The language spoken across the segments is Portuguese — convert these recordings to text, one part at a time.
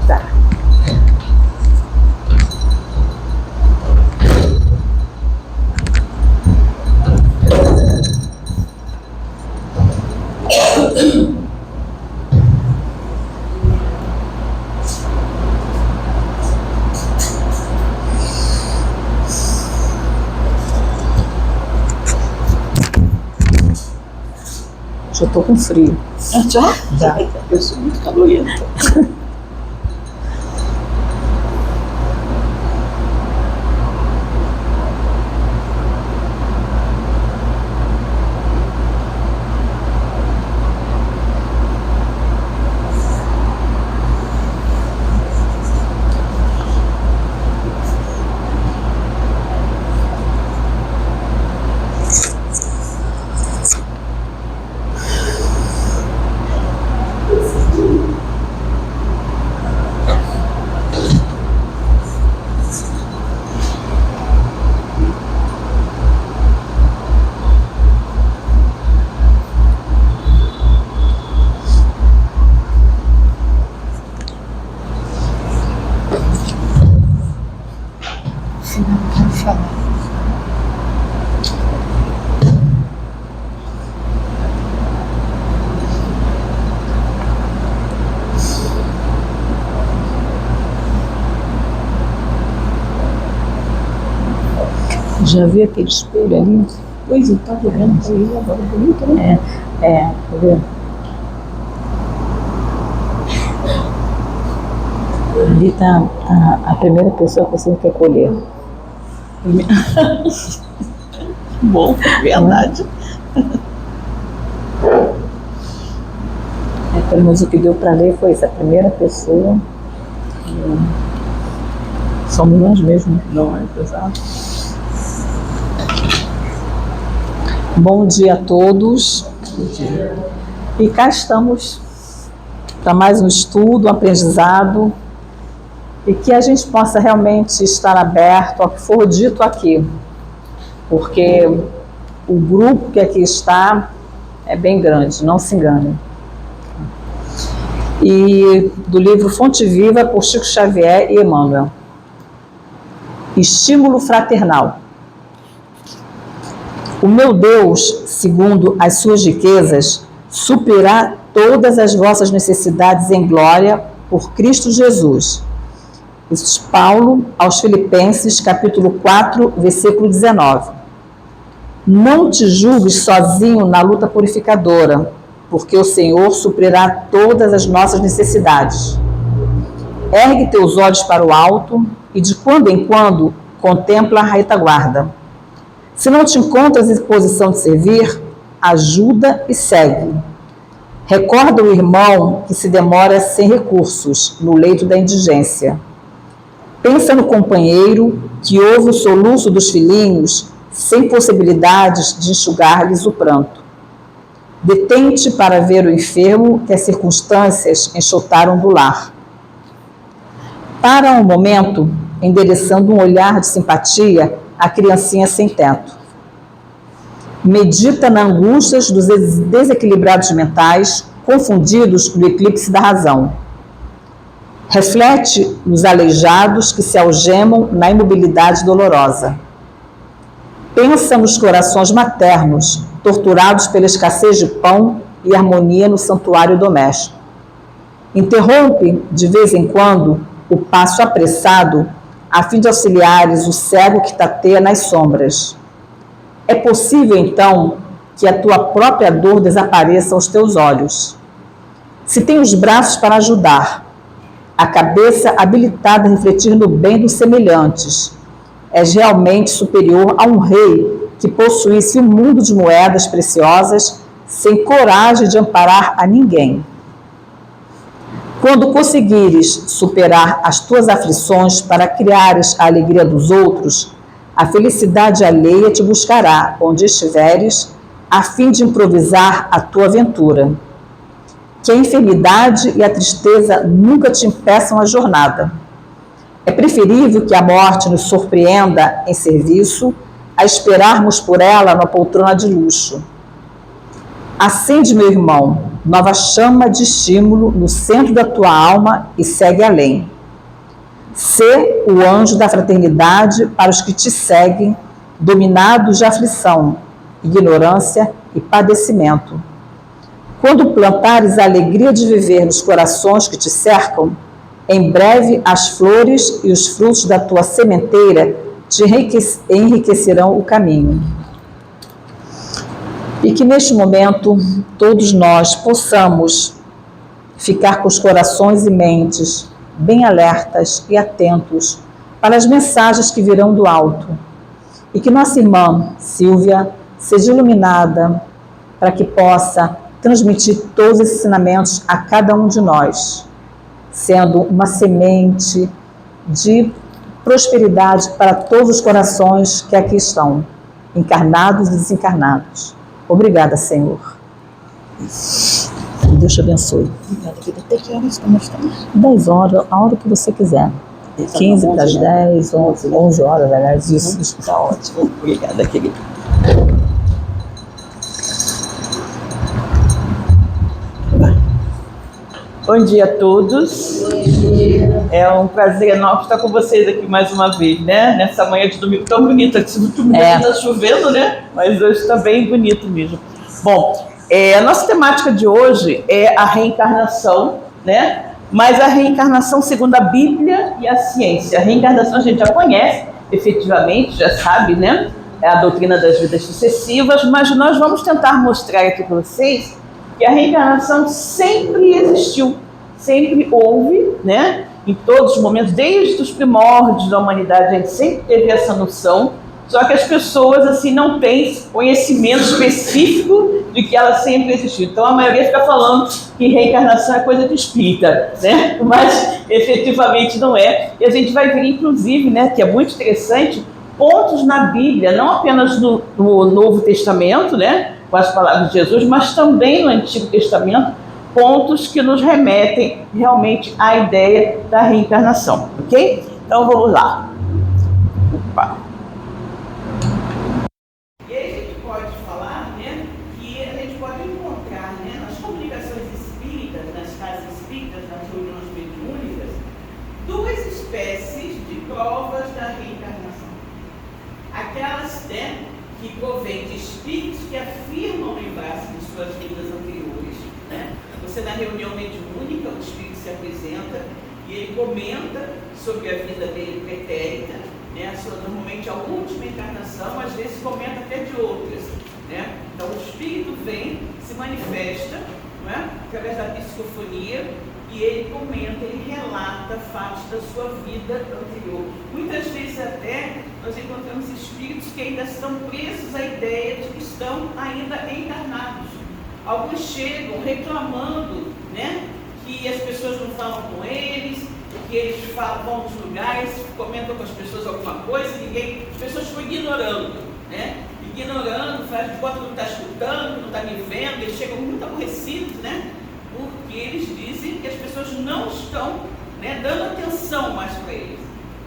Tá. Já tô com frio. Já? Já. Eu sou muito calorenta. Já vi aquele espelho ali? Pois eu estava olhando para ele agora, bonito, né? Tá vendo? Ali tá a primeira pessoa que você quer colher. Bom, verdade. Pelo menos o que deu para ler foi isso, a primeira pessoa. Somos nós mesmos. Não é pesado. Bom dia a todos. Bom dia. E cá estamos para mais um estudo, um aprendizado, e que a gente possa realmente estar aberto ao que for dito aqui, porque o grupo que aqui está é bem grande, não se engane. E do livro Fonte Viva, por Chico Xavier e Emmanuel. Estímulo fraternal. O meu Deus, segundo as suas riquezas, suprirá todas as vossas necessidades em glória por Cristo Jesus. Isso é Paulo aos Filipenses, capítulo 4, versículo 19. Não te julgues sozinho na luta purificadora, porque o Senhor suprirá todas as nossas necessidades. Ergue teus olhos para o alto e de quando em quando contempla a retaguarda. Se não te encontras em posição de servir, ajuda e segue. Recorda o irmão que se demora sem recursos, no leito da indigência. Pensa no companheiro que ouve o soluço dos filhinhos sem possibilidades de enxugar-lhes o pranto. Detente para ver o enfermo que as circunstâncias enxotaram do lar. Para um momento, endereçando um olhar de simpatia à criancinha sem teto. Medita na angústia dos desequilibrados mentais, confundidos no eclipse da razão. Reflete nos aleijados que se algemam na imobilidade dolorosa. Pensa nos corações maternos, torturados pela escassez de pão e harmonia no santuário doméstico. Interrompe, de vez em quando, o passo apressado, a fim de auxiliares o cego que tateia nas sombras. É possível, então, que a tua própria dor desapareça aos teus olhos. Se tem os braços para ajudar, a cabeça habilitada a refletir no bem dos semelhantes, és realmente superior a um rei que possuísse um mundo de moedas preciosas sem coragem de amparar a ninguém. Quando conseguires superar as tuas aflições para criares a alegria dos outros, a felicidade alheia te buscará onde estiveres, a fim de improvisar a tua aventura. Que a enfermidade e a tristeza nunca te impeçam a jornada. É preferível que a morte nos surpreenda em serviço a esperarmos por ela na poltrona de luxo. Acende, meu irmão, nova chama de estímulo no centro da tua alma e segue além. Sê o anjo da fraternidade para os que te seguem, dominados de aflição, ignorância e padecimento. Quando plantares a alegria de viver nos corações que te cercam, em breve as flores e os frutos da tua sementeira te enriquecerão o caminho. E que neste momento todos nós possamos ficar com os corações e mentes bem alertas e atentos para as mensagens que virão do alto. E que nossa irmã Silvia seja iluminada para que possa transmitir todos esses ensinamentos a cada um de nós, sendo uma semente de prosperidade para todos os corações que aqui estão, encarnados e desencarnados. Obrigada, Senhor. Deus te abençoe. Obrigada, querida. Até que horas nós estamos? 10 horas, a hora que você quiser. 15 para as 10, 11 horas, aliás, isso. Está ótimo. Obrigada, querida. Bom dia a todos. É um prazer enorme estar com vocês aqui mais uma vez, né? Nessa manhã de domingo tão bonita, que esse último dia está chovendo, né? Mas hoje está bem bonito mesmo. Bom, a nossa temática de hoje é a reencarnação, né? Mas a reencarnação segundo a Bíblia e a ciência. A reencarnação a gente já conhece, efetivamente, já sabe, né? É a doutrina das vidas sucessivas, mas nós vamos tentar mostrar aqui para vocês que a reencarnação sempre existiu, sempre houve, né? Em todos os momentos, desde os primórdios da humanidade, a gente sempre teve essa noção, só que as pessoas assim não têm conhecimento específico de que ela sempre existiu. Então a maioria fica falando que reencarnação é coisa de espírita, né? Mas efetivamente não é. E a gente vai ver, inclusive, né, que é muito interessante, pontos na Bíblia, não apenas no Novo Testamento, né? Com as palavras de Jesus, mas também no Antigo Testamento, pontos que nos remetem realmente à ideia da reencarnação, ok? Então vamos lá. Opa. E aí a gente pode falar, né, que a gente pode encontrar, né, nas comunicações espíritas, nas casas espíritas, nas reuniões mediúnicas, duas espécies de provas da reencarnação. Aquelas, né, que provém de espíritos que afirmam lembrar-se de suas vidas anteriores, né? Você na reunião mediúnica, o espírito se apresenta e ele comenta sobre a vida dele pretérita, né? Normalmente a última encarnação, às vezes comenta até de outras, né? Então o espírito vem, se manifesta, não é? Através da psicofonia, e ele comenta, ele relata fatos da sua vida anterior. Muitas vezes até nós encontramos espíritos que ainda estão presos à ideia de que estão ainda encarnados. Alguns chegam reclamando, né, que as pessoas não falam com eles, que eles vão nos lugares, comentam com as pessoas alguma coisa, as pessoas ficam ignorando, né? Ignorando, faz de conta que não está escutando, não está me vendo, eles chegam muito aborrecidos, né? Porque eles dizem que as pessoas não estão, né, dando atenção mais para eles.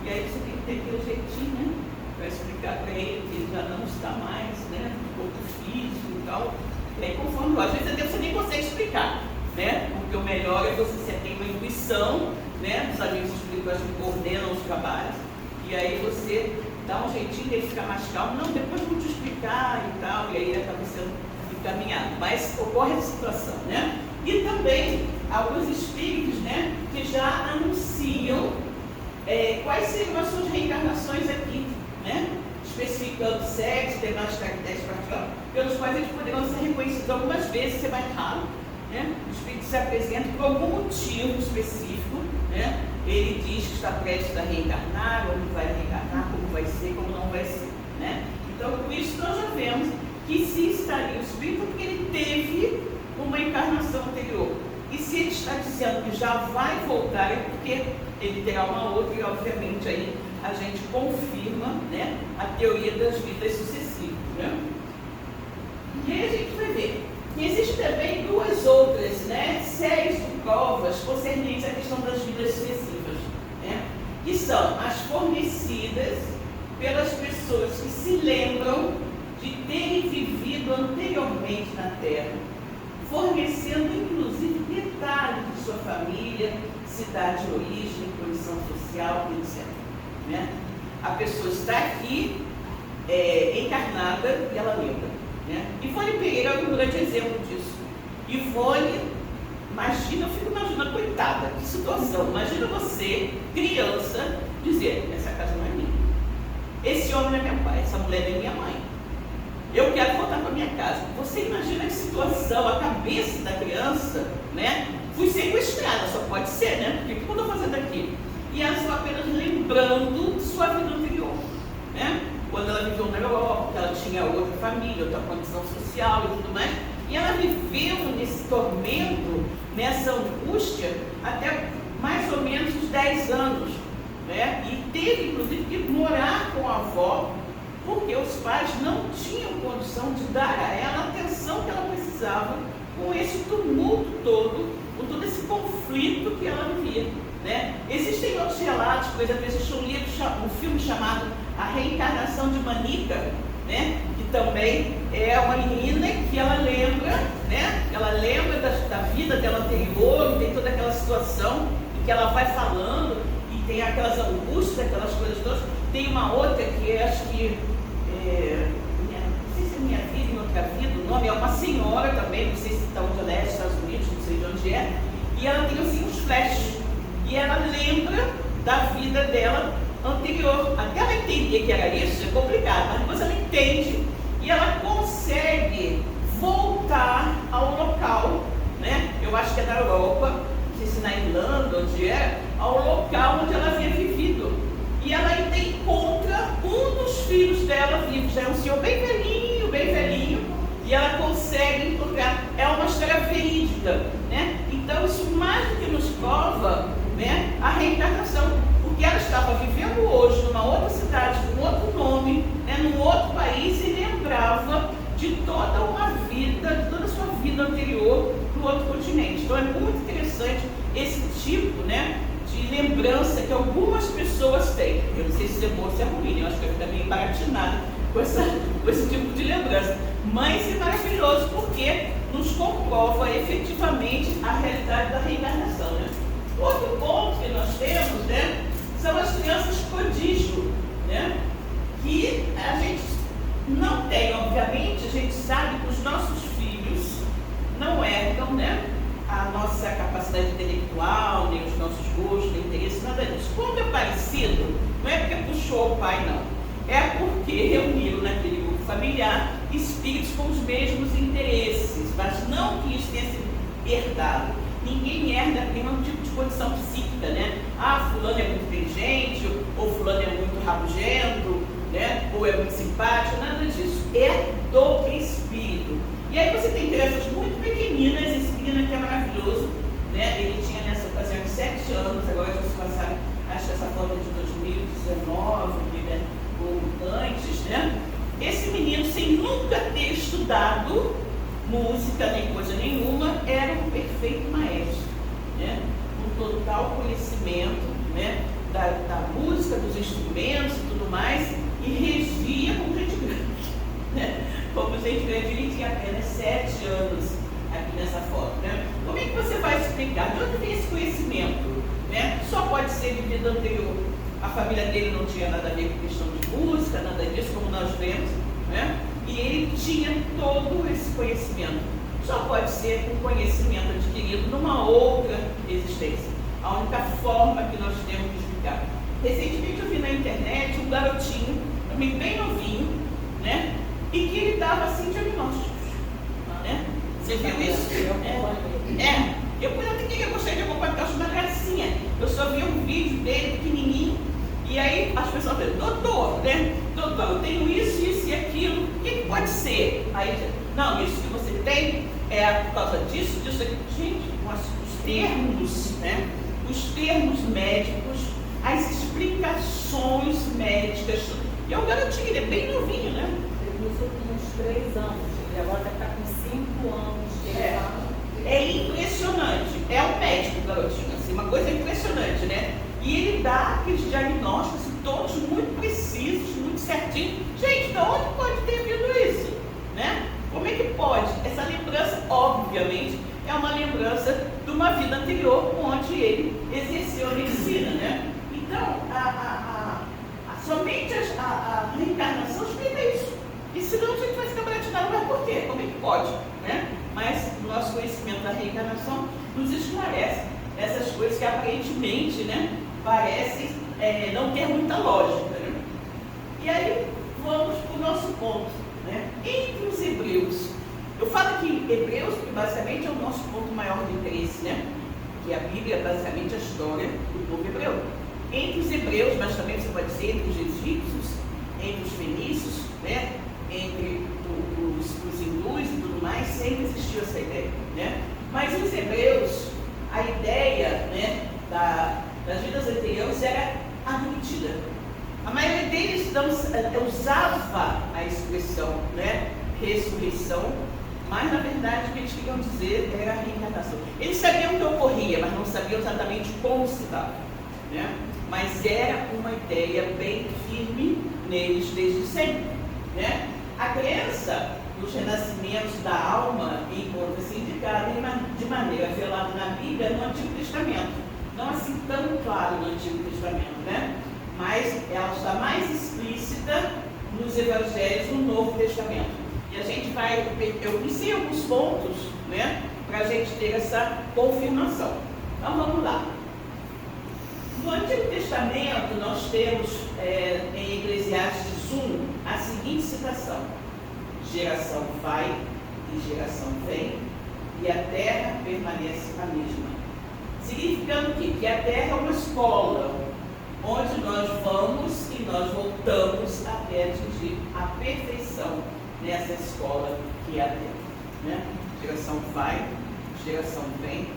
E aí você tem que ter aquele jeitinho, né, para explicar para ele que ele já não está mais, né, no corpo físico e tal. E aí, conforme, às vezes até você nem consegue explicar, né, porque o melhor é você ter uma intuição, né, os amigos espirituais que coordenam os trabalhos, e aí você dá um jeitinho de ele ficar mais calmo. Não, depois eu vou te explicar e tal, e aí ele acaba sendo encaminhado. Mas ocorre essa situação, né? E também alguns espíritos, né, que já anunciam quais seriam as suas reencarnações aqui, né, especificando sexo, demais caracteres particulares, pelos quais eles poderão ser reconhecidos algumas vezes, isso é mais raro, né? O espírito se apresenta por algum motivo específico, né? Ele diz que está prestes a reencarnar, onde vai reencarnar, como vai ser, como não vai ser, né? Então, com isso nós já vemos que se estaria o espírito porque ele teve uma encarnação anterior. E se ele está dizendo que já vai voltar, é porque ele terá uma outra, e obviamente aí a gente confirma, né, a teoria das vidas sucessivas, né? E aí a gente vai ver que existem também duas outras, né, séries de provas concernentes à questão das vidas sucessivas, né, que são as fornecidas pelas pessoas pessoas que se lembram de terem vivido anteriormente na Terra, fornecendo inclusive detalhes de sua família, cidade de origem, condição social, etc. Né? A pessoa está aqui encarnada e ela lembra. Né? Ivone Pereira é um grande exemplo disso. Ivone, imagina, eu fico imaginando, coitada, que situação. Imagina você, criança, dizer: essa casa não é minha, esse homem não é meu pai, essa mulher não é minha mãe, eu quero voltar para minha casa. Você imagina que situação, a cabeça da criança, né? Fui sequestrada, só pode ser, né? Porque o que eu estou fazendo aqui? E ela só apenas lembrando de sua vida anterior, né? Quando ela viveu na Europa, ela tinha outra família, outra condição social e tudo mais, e ela viveu nesse tormento, nessa angústia, até mais ou menos uns 10 anos, né? E teve, inclusive, que morar com a avó, porque os pais não tinham condição de dar a ela a atenção que ela precisava, com esse tumulto todo, com todo esse conflito que ela vivia. Né? Existem outros relatos, por exemplo, existe um filme chamado A Reencarnação de Manica, né? Que também é uma menina que ela lembra, né? Ela lembra da vida dela anterior, e tem toda aquela situação, e que ela vai falando, e tem aquelas angústias, aquelas coisas todas. Tem uma outra que acho que, não sei se é Minha Vida em Outra Vida, o nome é uma senhora também, não sei se está onde ela é, Estados Unidos, não sei de onde é, e ela tem assim uns flashes. E ela lembra da vida dela anterior. Até ela entender que era isso, é complicado, mas depois ela entende e ela consegue voltar ao local, né? Eu acho que é na Europa, não sei se na Irlanda, onde é, ao local onde ela havia vivido. E ela ainda encontra um dos filhos dela vivo, já é um senhor bem velhinho, e ela consegue encontrar. É uma história verídica, né? Então isso mais do que nos prova, né, a reencarnação, porque ela estava vivendo hoje numa outra cidade, com outro nome, né, num outro país, e lembrava de toda uma vida, de toda a sua vida anterior no outro continente. Então é muito interessante esse tipo, né, de lembrança que algumas pessoas têm. Eu não sei se é bom ou se é ruim, eu acho que eu fico meio embaratinada com esse tipo de lembrança, mas é maravilhoso porque nos comprova efetivamente a realidade da reencarnação, né? Outro ponto que nós temos, né, são as crianças prodígio, né, que a gente não tem, obviamente, a gente sabe que os nossos filhos não herdam, né, a nossa capacidade intelectual, nem os nossos gostos, nem interesse, nada disso. Quando é parecido, não é porque puxou o pai, não. É porque reuniram naquele grupo familiar espíritos com os mesmos interesses, mas não que isso tenha sido herdado. Ninguém herda nenhum tipo de condição psíquica, né? Ah, fulano é muito inteligente, ou fulano é muito rabugento, né? Ou é muito simpático, nada disso. É do espírito. E aí você tem crianças muito pequeninas, esse menino aqui é maravilhoso, né? Ele tinha nessa ocasião 7 anos, agora já se passaram, acho que essa foto é de 2019, né? Ou antes, né? Esse menino, sem nunca ter estudado música nem coisa nenhuma, era um perfeito maestro, né? Com total conhecimento, né? da música, dos instrumentos e tudo mais, e regia como gente grande, né? Como gente grande. Ele tinha apenas 7 anos aqui nessa foto, né? Como é que você vai explicar? De onde vem esse conhecimento, né? Só pode ser de vida anterior. A família dele não tinha nada a ver com questão de música, nada disso, como nós vemos, né? E ele tinha todo esse conhecimento. Só pode ser um conhecimento adquirido numa outra existência. A única forma que nós temos de explicar. Recentemente eu vi na internet um garotinho, também bem novinho, né? E que ele dava assim diagnósticos, né? Você viu isso? Eu por exemplo, que eu gostaria de acompanhar, porque eu acho uma gracinha. Eu só vi um vídeo dele pequenininho, e aí as pessoas falam: doutor, né? Doutor, eu tenho isso, isso e aquilo, o que pode ser? Aí, não, isso que você tem é por causa disso, disso aqui. Gente, os termos, né? Os termos médicos, as explicações médicas. E é um garotinho, ele é bem novinho, né? Ele usou com uns 3 anos, ele agora deve estar com 5 anos. É impressionante. É um médico, garotinho, assim, uma coisa impressionante, né? E ele dá aqueles diagnósticos, assim, todos muito precisos, muito certinhos, obviamente, é uma lembrança de uma vida anterior onde ele exerceu a medicina, né? Então, somente a reencarnação explica isso. E senão a gente vai ficar baratinado, mas por quê? Como é que pode? Né? Mas o nosso conhecimento da reencarnação nos esclarece essas coisas que aparentemente, né, parecem não ter muita lógica. Né? E aí vamos para o nosso ponto. Né? Entre os hebreus, eu falo aqui hebreus porque basicamente é o nosso ponto maior de interesse, né? Que a Bíblia é basicamente a história do povo hebreu. Entre os hebreus, mas também você pode dizer entre os egípcios, entre os fenícios, né? Entre os hindus e tudo mais, sempre existiu essa ideia. Né? Mas os hebreus, a ideia, né, das vidas anteriores era admitida. A maioria deles usava a expressão, né, ressurreição, mas na verdade o que eles queriam dizer era a reencarnação. Eles sabiam que ocorria, mas não sabiam exatamente como se dava. Né? Mas era uma ideia bem firme neles desde sempre. Né? A crença dos renascimentos da alma encontra-se indicada de maneira velada na Bíblia no Antigo Testamento. Não assim tão claro no Antigo Testamento, né? Mas ela está mais explícita nos Evangelhos no Novo Testamento. E a gente vai, eu pensei alguns pontos, né, para a gente ter essa confirmação. Então vamos lá. No Antigo Testamento nós temos em Eclesiastes 1 a seguinte citação: geração vai e geração vem, e a terra permanece a mesma. Significando o quê? Que a terra é uma escola, onde nós vamos e nós voltamos até atingir a perfeição nessa escola que é a terra. Né? Geração vai, geração vem,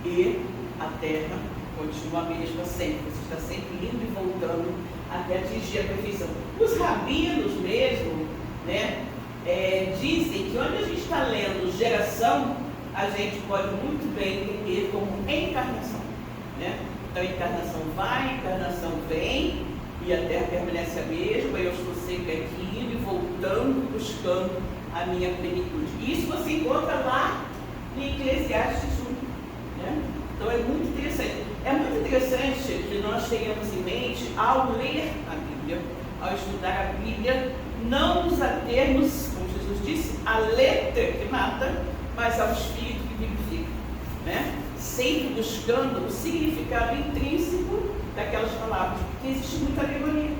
e a terra continua a mesma sempre. Você está sempre indo e voltando até atingir a perfeição. Os rabinos mesmo, né, dizem que onde a gente está lendo geração, a gente pode muito bem entender como encarnação. Né? Então, encarnação vai, encarnação vem, e a terra permanece a mesma, eu estou sempre aqui indo e voltando, buscando a minha plenitude. Isso você encontra lá em Eclesiastes 1. Né? Então, é muito interessante. É muito interessante que nós tenhamos em mente, ao ler a Bíblia, ao estudar a Bíblia, não nos atermos, como Jesus disse, à letra que mata, mas ao espírito que vivifica. Né? Sempre buscando o significado intrínseco daquelas palavras, porque existe muita alegoria.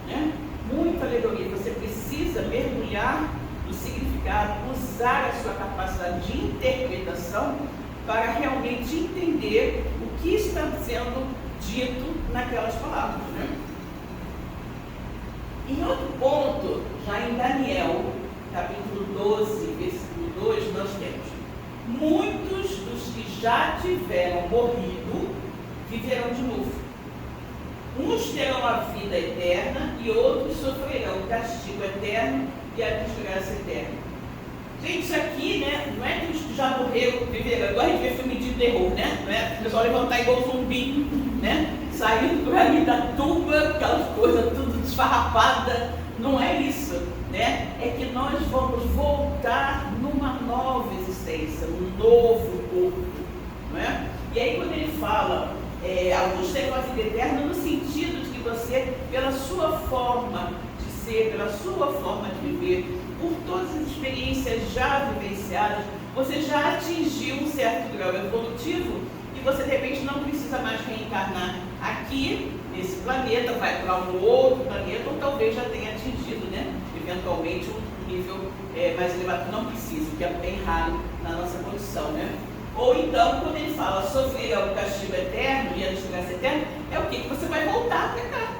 Né? Muita alegoria. Você precisa mergulhar no significado, usar a sua capacidade de interpretação para realmente entender o que está sendo dito naquelas palavras. Né? Em outro ponto, já em Daniel, capítulo 12, versículo 2, nós temos: muitos dos que já tiveram morrido viverão de novo. Uns terão a vida eterna e outros sofrerão o castigo eterno e a desgraça eterna. Gente, isso aqui, né, não é que os que já morreram viverão. Agora a gente vê filme de terror, né? Não é? O pessoal levantar igual zumbi, né? Saindo por ali da tumba, aquelas coisas tudo desfarrapada. Não é isso, né? É que nós vamos voltar numa nova existência, num novo corpo, não é? E aí quando ele fala, alguns terão a vida eterna no sentido de que você, pela sua forma de ser, pela sua forma de viver, por todas as experiências já vivenciadas, você já atingiu um certo grau evolutivo e você de repente não precisa mais reencarnar aqui, nesse planeta, vai para um outro planeta, ou talvez já tenha atingido, né, eventualmente um nível mais elevado. Não precisa, que é bem raro na nossa condição, né? Ou então, quando ele fala sofrerá o castigo eterno e a desgraça eterna, é o quê? Que você vai voltar para cá.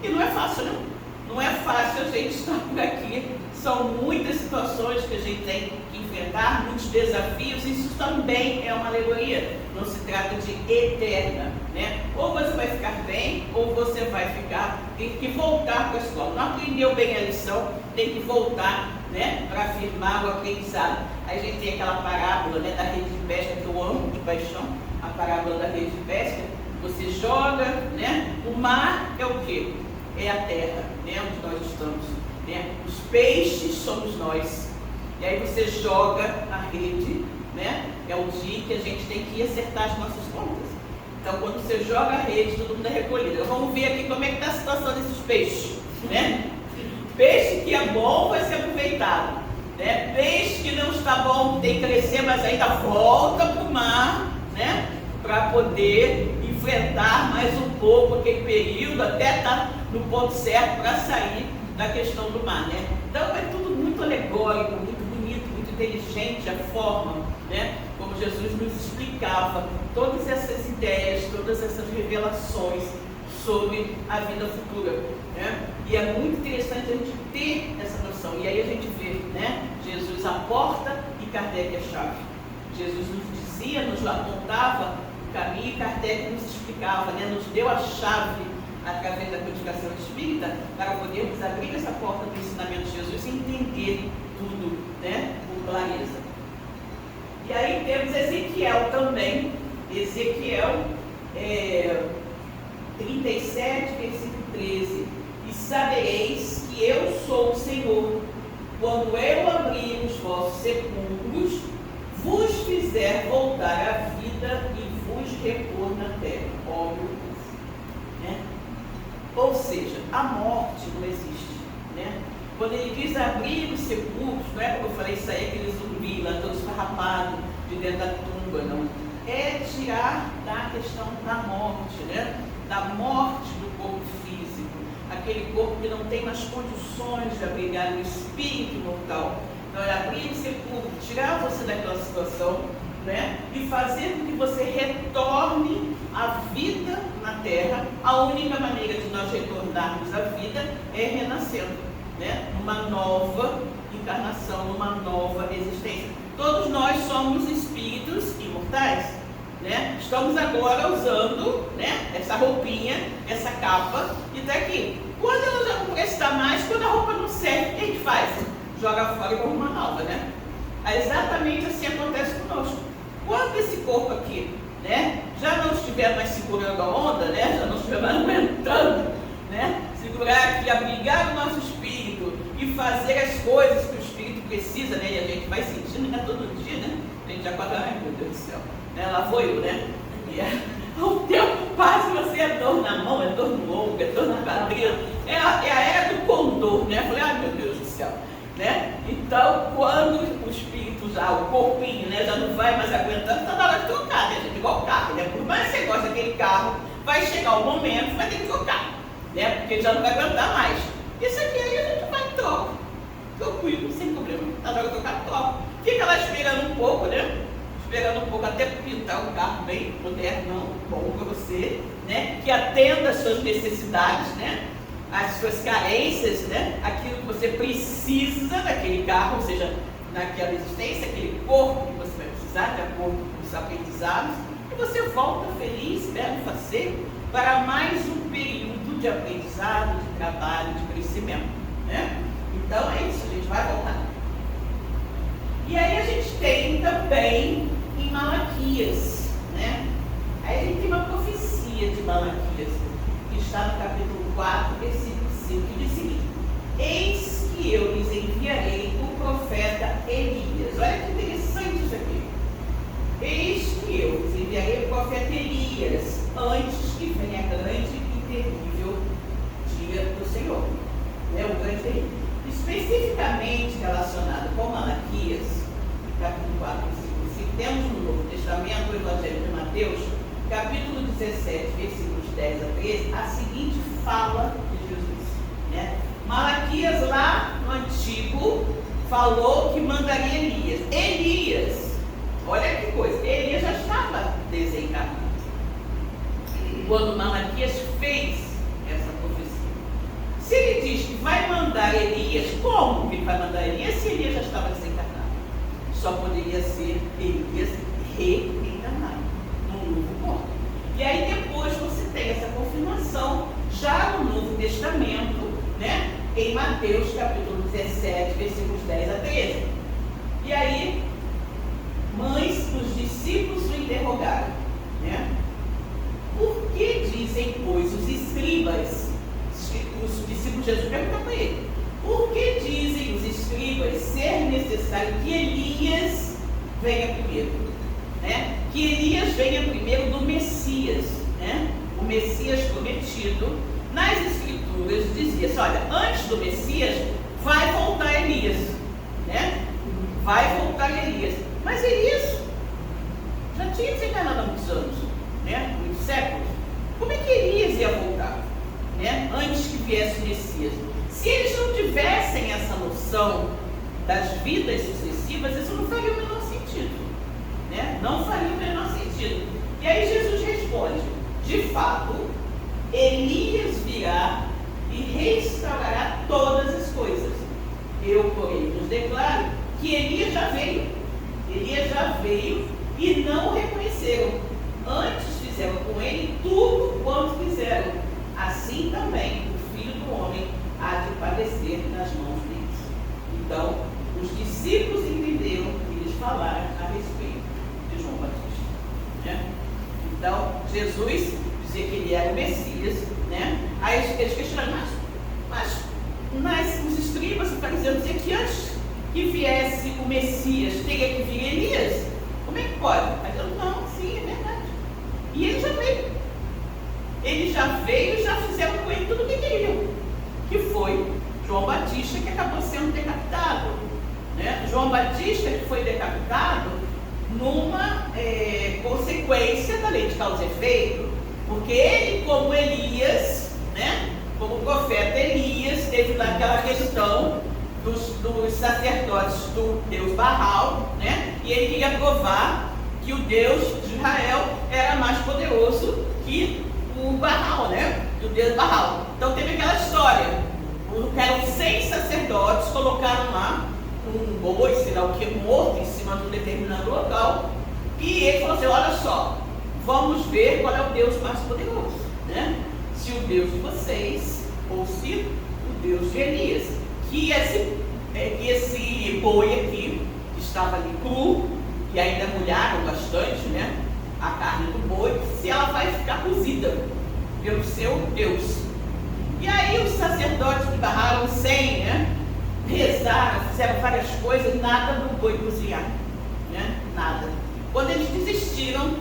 E não é fácil, não. Não é fácil a gente estar por aqui. São muitas situações que a gente tem que enfrentar, muitos desafios. Isso também é uma alegoria. Não se trata de eterna, né? Ou você vai ficar bem, ou você vai tem que voltar para a escola. Não aprendeu bem a lição, tem que voltar, né, para afirmar o aprendizado. Aí a gente tem aquela parábola, né, da rede de pesca, que eu amo de paixão, a parábola da rede de pesca. Você joga, né? O mar é o quê? É a terra, né, onde nós estamos. Né? Os peixes somos nós. E aí você joga a rede né, é o dia que a gente tem que acertar as nossas contas. Então, quando você joga a rede, todo mundo é recolhido. Vamos ver aqui como é que está a situação desses peixes, né? Peixe que é bom vai ser aproveitado, né? Peixe que não está bom, tem que crescer, mas ainda volta para o mar, né, para poder enfrentar mais um pouco aquele período, até estar no ponto certo para sair da questão do mar, né? Então é tudo muito alegórico, muito bonito, muito inteligente a forma, né, como Jesus nos explicava todas essas ideias, todas essas revelações sobre a vida futura, né? E é muito interessante a gente ter essa noção. E aí a gente vê, né, Jesus a porta e Kardec a chave. Jesus nos dizia, nos apontava o caminho e Kardec nos explicava, né, nos deu a chave através da codificação espírita para podermos abrir essa porta do ensinamento de Jesus e entender tudo, né, com clareza. E aí temos Ezequiel também, Ezequiel 37, versículo 13. E sabereis que eu sou o Senhor, quando eu abrir os vossos sepulcros, vos fizer voltar à vida e vos repor na terra. Óbvio, né? Ou seja, a morte não existe, né? Quando ele diz abrir os sepulcros, não é como eu falei, isso aí, aquele zumbi lá todo esfarrapado de dentro da tumba, não. É tirar da questão da morte, né? Da morte do corpo físico, aquele corpo que não tem mais condições de abrigar o espírito imortal. Então é abrir o sepulcro, tirar você daquela situação, né? E fazer com que você retorne à vida na terra. A única maneira de nós retornarmos à vida é renascendo, né? Numa nova encarnação, numa nova existência. Todos nós somos espíritos imortais, né? Estamos agora usando, né, essa roupinha, essa capa, e está aqui. Quando ela já não presta mais, quando a roupa não serve, o que a gente faz? Joga fora e compra uma nova, né? Aí, exatamente assim acontece conosco. Quando esse corpo aqui, né, já não estiver mais segurando a onda, né, já não estiver mais aguentando, né, segurar aqui, abrigar o nosso espírito e fazer as coisas que o espírito precisa, né, e a gente vai sentindo, né, todo dia, né, a gente acorda, ai meu Deus do céu, né, lá vou eu, né, e o tempo passa, você é dor na mão, é dor no ombro, é dor na quadril, é a era do condor, né, eu falei, ai meu Deus do céu, né, então quando o espírito já, o corpinho, né, já não vai mais aguentando, está na hora de trocar, né, gente, igual o carro, né, por mais que você goste daquele carro, vai chegar o momento que vai ter que trocar, né, porque já não vai aguentar mais. Isso aqui aí a gente vai e troca, tranquilo, sem problema, na hora de trocar, troca. Fica lá esperando um pouco, né, esperando um pouco até pintar um carro bem moderno, bom para você, né, que atenda às suas necessidades, né, às suas carências, né, aquilo que você precisa daquele carro, ou seja, naquela existência, aquele corpo que você vai precisar, de acordo com os aprendizados, e você volta feliz, belo, faceiro, para mais um período de aprendizado, de trabalho, de crescimento, né? Então é isso, a gente vai voltar. E aí a gente tem também em Malaquias, né? Aí a gente tem uma profecia de Malaquias, que está no capítulo 4, versículo 5, que diz o seguinte: eis que eu lhes enviarei o profeta Elias. Olha que interessante isso aqui. Eis que eu lhes enviarei o profeta Elias, antes que venha grande e terrível dia do Senhor. É o grande terrível. Especificamente relacionado com Malaquias, capítulo 4, versículo 5, temos no Novo Testamento, o Evangelho de Mateus, capítulo 17, versículos 10 a 13, a seguinte fala de Jesus, né? Malaquias lá no Antigo falou que mandaria Elias. Elias, olha que coisa, Elias já estava desencarnado quando Malaquias fez essa profecia. Se ele diz que vai mandar Elias, como que ele vai mandar Elias se Elias já estava desencarnado? Só poderia ser Elias reencarnado num novo corpo. E aí depois você tem essa confirmação já no Novo Testamento, né? Em Mateus capítulo 17, versículos 10 a 13. E aí, mães dos discípulos o interrogaram, né? Por que dizem, pois, os escribas, os discípulos de Jesus perguntaram para ele, por que dizem os escribas ser necessário que Elias venha primeiro, né? Que Elias venha primeiro do Messias, né? O Messias prometido. Nas Escrituras dizia-se, olha, antes do Messias vai voltar Elias, né? Vai voltar Elias. Mas Elias já tinha desencarnado há muitos anos, né? Muitos séculos. Como é que Elias ia voltar, né? Antes que viesse o Messias? Se eles não tivessem essa noção das vidas sucessivas, isso não faria o menor sentido, né? Não faria o menor sentido. E aí Jesus responde, de fato, Elias virá e restaurará todas as coisas. Eu, porém, vos declaro que Elias já veio. Elias já veio e não o reconheceram. Antes fizeram com ele tudo quanto fizeram. Assim também o Filho do Homem há de padecer nas mãos deles. Então, os discípulos entenderam que eles falaram a respeito de João Batista, né? Então, Jesus dizia que ele era o Messias, né? Aí eles questionaram, mas os escribas e fariseus diziam que antes que viesse o Messias teria que vir Elias. Como é que pode? Aí eu, não, sim, é verdade. E ele já veio. Ele já veio e já fizeram com ele tudo o que queriam. Que foi João Batista, que acabou sendo decapitado, né? João Batista, que foi decapitado numa consequência da lei de causa e efeito, porque ele, como Elias, né? Como o profeta Elias, teve lá aquela questão dos sacerdotes do Deus Baal, né? E ele queria provar que o Deus de Israel era mais poderoso que o Baal, né? Que o Deus Baal. Então teve aquela história. Eram 6 sacerdotes, colocaram lá um boi, sei lá o que, morto em cima de um determinado local. E ele falou assim, olha só, vamos ver qual é o Deus mais poderoso, né? Se o Deus de vocês ou se o Deus de Elias. Que esse boi aqui, que estava ali cru, e ainda molharam bastante, né? A carne do boi, se ela vai ficar cozida pelo seu Deus. E aí os sacerdotes que barraram sem, né? Rezaram, fizeram várias coisas, nada do boi cozinhar, né? Nada. Quando eles desistiram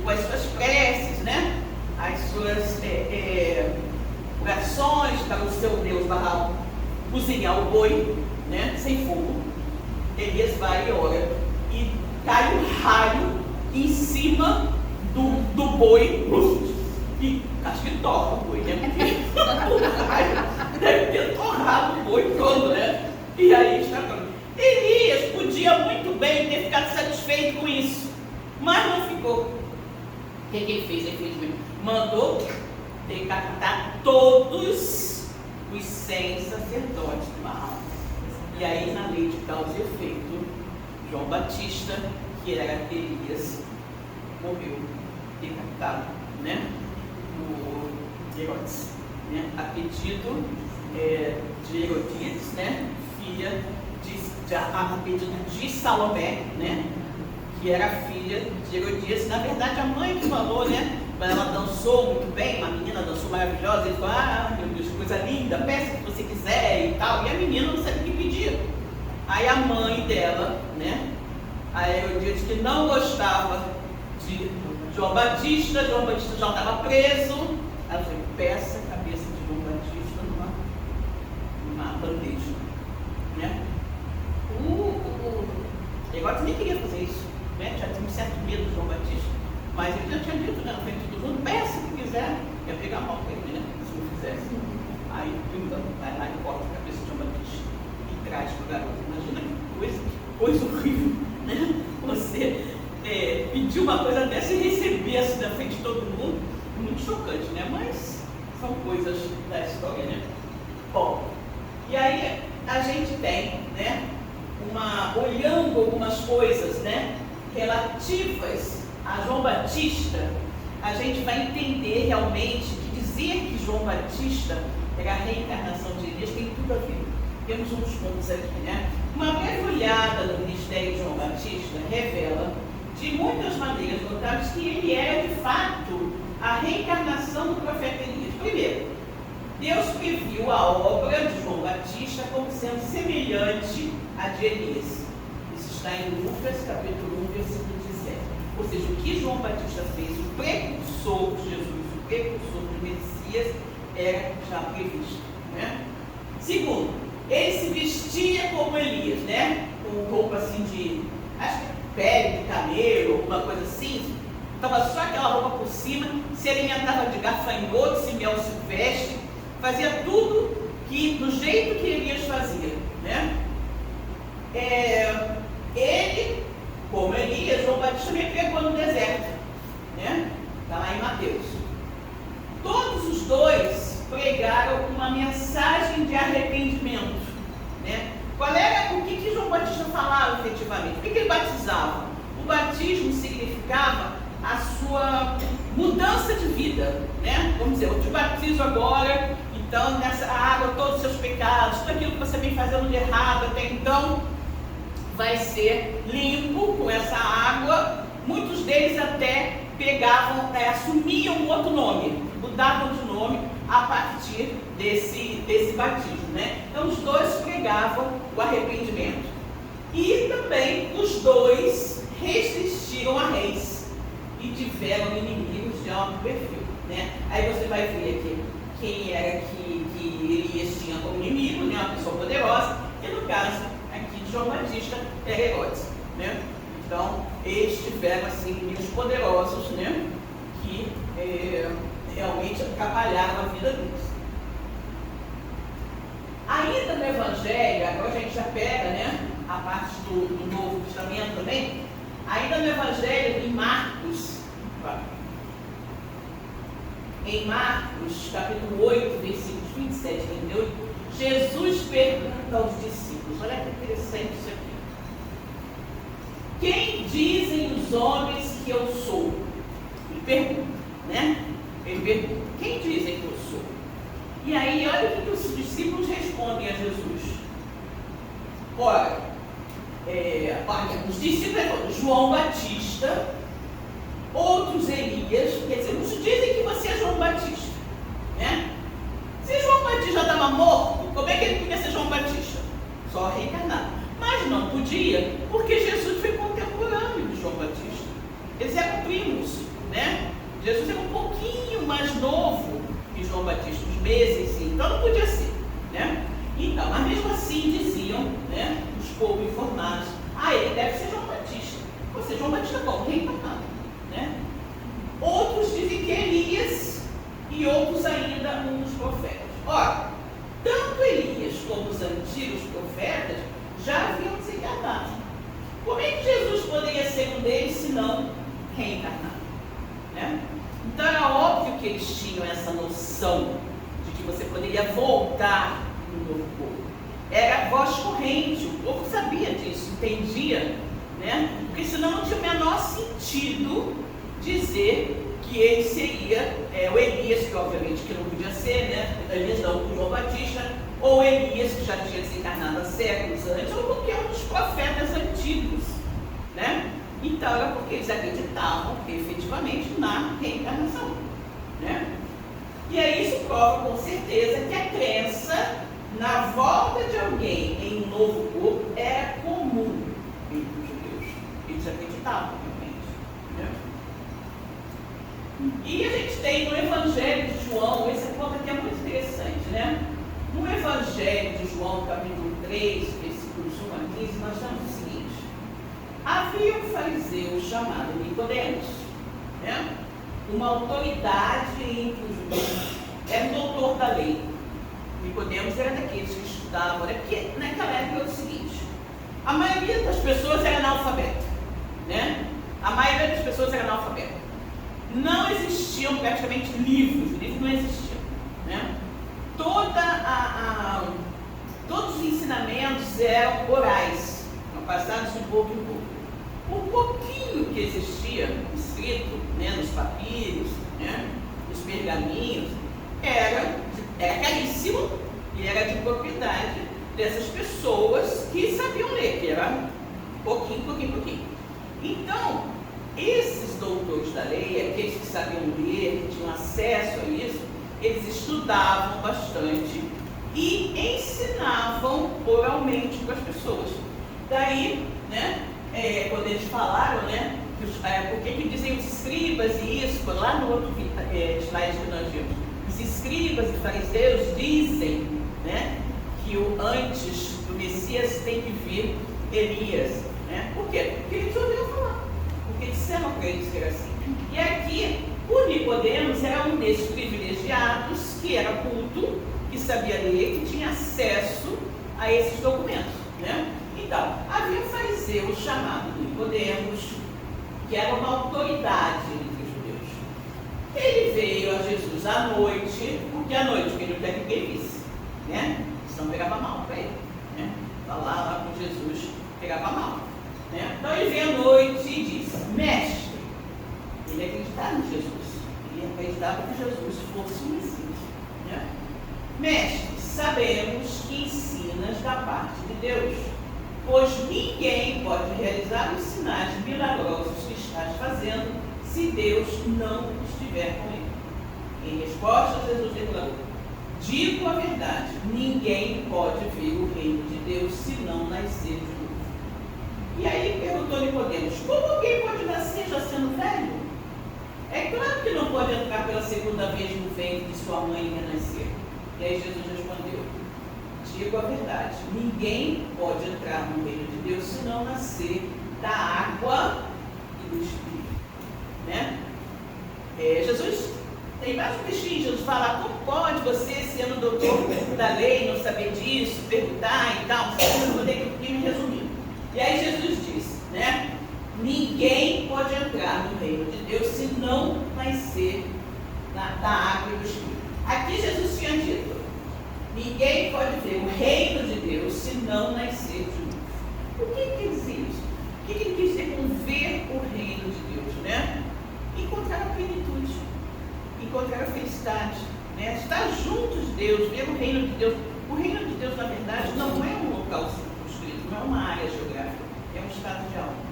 com as suas preces, né? As suas orações para o seu Deus Baal cozinhar o boi, né? Sem fogo, Elias vai e ora e cai um raio em cima do boi e acho que torra o boi, né? Porque o raio deve ter torrado o boi todo, né? E aí está falando. Elias podia muito bem ter ficado satisfeito com isso, mas não ficou. O que ele fez? Mandou decapitar todos os 100 sacerdotes do Baal. E aí, na lei de causa e efeito, João Batista, que era Elias, morreu decapitado, né? Por Herodes, né? A pedido de Herodíades, né? Filha a pedido de Salomé, né? Que era filha de Herodíades. Na verdade, a mãe que falou, né? Ela dançou muito bem, uma menina dançou maravilhosa. Ele falou, meu Deus, que coisa linda, peça o que você quiser e tal. E a menina não sabia o que pedir. Aí a mãe dela, né? A Herodíades, que não gostava de João Batista já estava preso. Ela falou, peça a cabeça de João Batista numa bandeja, né? Herodes nem queria fazer isso, né? Já tinha um certo medo de João Batista, mas ele já tinha dito, né? Na frente de todo mundo, peça o que quiser, ia pegar mal com ele, né? Se não fizesse. Aí o primo vai lá e corta a cabeça de João Batista e traz para o garoto. Imagina que coisa horrível, né? Você pedir uma coisa dessa e receber assim na frente de todo mundo, muito chocante, né? Mas são coisas da história, né? Bom, e aí a gente tem, né? Olhando algumas coisas, né? Relativas a João Batista, a gente vai entender realmente que dizer que João Batista era a reencarnação de Elias tem tudo a ver. Temos uns pontos aqui, né? Uma breve olhada no ministério de João Batista revela de muitas maneiras notáveis que ele era de fato a reencarnação do profeta Elias. Primeiro, Deus previu a obra de João Batista como sendo semelhante à de Elias. Isso está em Lucas, capítulo 1, seja, o que João Batista fez, o precursor de Jesus, o precursor do Messias, era já previsto, né? Segundo, ele se vestia como Elias, né? Com roupa assim de, acho que pele de camelo, alguma coisa assim. Estava só aquela roupa por cima, se alimentava de gafanhoto, de mel silvestre, fazia tudo do jeito que Elias fazia, né? Ele, como Elias, João Batista me pregou no deserto, né? Está lá em Mateus. Todos os dois pregaram uma mensagem de arrependimento, né? O que João Batista falava efetivamente? O que ele batizava? O batismo significava a sua mudança de vida, né? Vamos dizer, eu te batizo agora, então nessa água todos os seus pecados, tudo aquilo que você vem fazendo de errado até então, vai ser limpo com essa água. Muitos deles até pegavam, assumiam um outro nome, mudavam de nome a partir desse batismo, né? Então os dois pregavam o arrependimento. E também os dois resistiram a reis e tiveram inimigos de alto perfil, né? Aí você vai ver aqui quem era que Elias tinha como inimigo, né? Uma pessoa poderosa, e no caso aqui de João Batista era Herodes, né? Então eles tiveram assim inimigos poderosos, né? Que realmente atrapalharam a vida deles. Ainda no Evangelho, agora a gente já pega, né, a parte do Novo Testamento também. Ainda no Evangelho, em Marcos, capítulo 8, versículos 27 e 28, Jesus pergunta aos discípulos, olha que interessante isso aqui. Quem dizem os homens que eu sou? Ele pergunta, né? Ele pergunta, quem dizem que eu sou? E aí, olha o que os discípulos respondem a Jesus. Ora, os discípulos respondem, João Batista, outros Elias, quer dizer, uns dizem que você é João Batista, né? Se João Batista estava morto, como é que ele podia ser João Batista? Só reencarnado. Mas não podia, porque Jesus foi contemporâneo de João Batista. Eles eram primos, né? Jesus era um pouquinho mais novo que João Batista, uns meses, sim, então não podia ser, né? Então, mas mesmo assim diziam, né, os pouco informados, ele deve ser João Batista. Ou seja, João Batista como? Reencarnado, né? Outros dizem que é Elias e outros ainda um dos profetas. Ora, tanto Elias como os antigos profetas já haviam desencarnado. Como é que Jesus poderia ser um deles se não reencarnado, né? Então era óbvio que eles tinham essa noção de que você poderia voltar no novo corpo. Era voz corrente, o povo sabia disso, entendia, né? Porque senão não tinha o menor sentido dizer que ele seria o Elias, que obviamente que não podia ser, né? Elias não, o João Batista, ou Elias, que já tinha desencarnado há séculos antes, ou qualquer um dos profetas antigos, né? Então era porque eles acreditavam efetivamente na reencarnação, né? E aí isso prova com certeza que a crença na volta de alguém em um novo corpo era comum entre os judeus. Eles acreditavam realmente, né? E a gente tem no Evangelho de João, esse ponto aqui é muito interessante, né? No Evangelho de João, capítulo 3, versículos 1 a 15, nós temos o seguinte. Havia um fariseu chamado Nicodemos, né? Uma autoridade entre os judeus, era um doutor da lei. Nicodemos era daqueles que estudavam, né? Porque naquela época era o seguinte, a maioria das pessoas era analfabeta, né? A maioria das pessoas era analfabeta. Não existiam praticamente livros não existiam, né? Todos os ensinamentos eram orais, passados de boca em boca. O pouquinho que existia escrito, né, nos papiros, né, nos pergaminhos, era caríssimo e era de propriedade dessas pessoas que sabiam ler, que era pouquinho. Então, esses doutores da lei, aqueles que sabiam ler, que tinham acesso a isso, eles estudavam bastante e ensinavam oralmente para as pessoas. Daí, né, quando eles falaram, né, que os por que dizem os escribas e isso, lá no outro slide que nós vimos, os escribas e fariseus dizem, né, que antes do Messias tem que vir Elias, né? Por quê? Porque eles ouviram falar, porque disseram para eles que era assim. E aqui, o Nicodemos era um desses privilegiados que era culto, que sabia ler, que tinha acesso a esses documentos, né? Então, havia um fariseu chamado Nicodemos, que era uma autoridade entre os judeus. Ele veio a Jesus à noite, porque à noite ele não quer que ninguém visse, né? Senão pegava mal para ele, né? Falar lá com Jesus pegava mal, né? Então ele veio à noite e disse: Mestre, ele acreditava em Jesus, ele acreditava que Jesus fosse o Messias, né? Mestre, sabemos que ensinas da parte de Deus, pois ninguém pode realizar os sinais milagrosos que estás fazendo se Deus não estiver com ele. Em resposta, Jesus declarou: digo a verdade, ninguém pode ver o reino de Deus se não nascer de novo. E aí perguntou Nicodemos: como alguém pode nascer já sendo velho? É claro que não pode entrar pela segunda vez no ventre de sua mãe e renascer. E aí Jesus respondeu: digo a verdade, ninguém pode entrar no reino de Deus se não nascer da água e do Espírito, né? Jesus tem mais um textinho. Jesus fala: como pode você, sendo doutor da lei, não saber disso, perguntar e tal? Você não poder que me resumir. E aí Jesus disse, né? Ninguém pode entrar no reino de Deus se não nascer da água e do Espírito. Aqui Jesus tinha dito: ninguém pode ver o reino de Deus se não nascer de novo. O que quer dizer isso? O que ele quis dizer com ver o reino de Deus, né? Encontrar a plenitude, encontrar a felicidade, né? Estar junto de Deus, ver o reino de Deus. O reino de Deus, na verdade, não é um local circunscrito, não é uma área geográfica, é um estado de alma.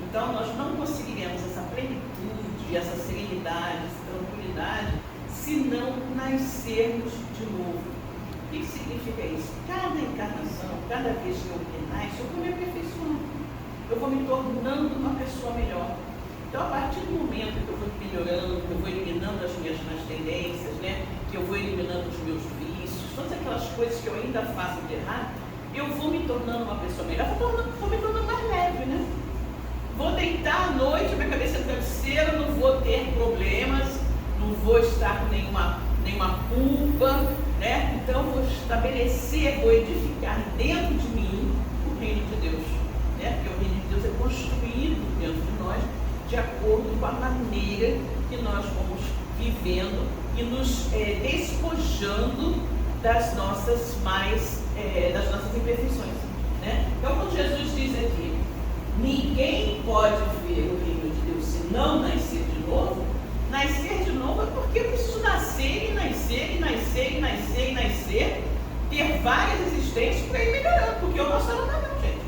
Então, nós não conseguiremos essa plenitude, essa serenidade, essa tranquilidade, se não nascermos de novo. O que significa isso? Cada encarnação, cada vez que eu renasço, eu vou me aperfeiçoando, eu vou me tornando uma pessoa melhor. Então, a partir do momento que eu vou melhorando, que eu vou eliminando as minhas más tendências, né? Que eu vou eliminando os meus vícios, todas aquelas coisas que eu ainda faço de errado, eu vou me tornando uma pessoa melhor, vou me tornando mais leve, né? Vou deitar à noite, minha cabeça no travesseiro, não vou ter problemas, não vou estar com nenhuma culpa, né? Então, vou estabelecer, vou edificar dentro de mim o reino de Deus, né? Porque o reino de Deus é construído dentro de nós de acordo com a maneira que nós vamos vivendo e nos despojando das nossas imperfeições, né? Então, quando Jesus diz aqui: ninguém pode ver o reino de Deus se não nascer de novo. Nascer de novo é porque eu preciso nascer e nascer e nascer e nascer e nascer, ter várias existências para ir melhorando, porque uma só não dá não, gente.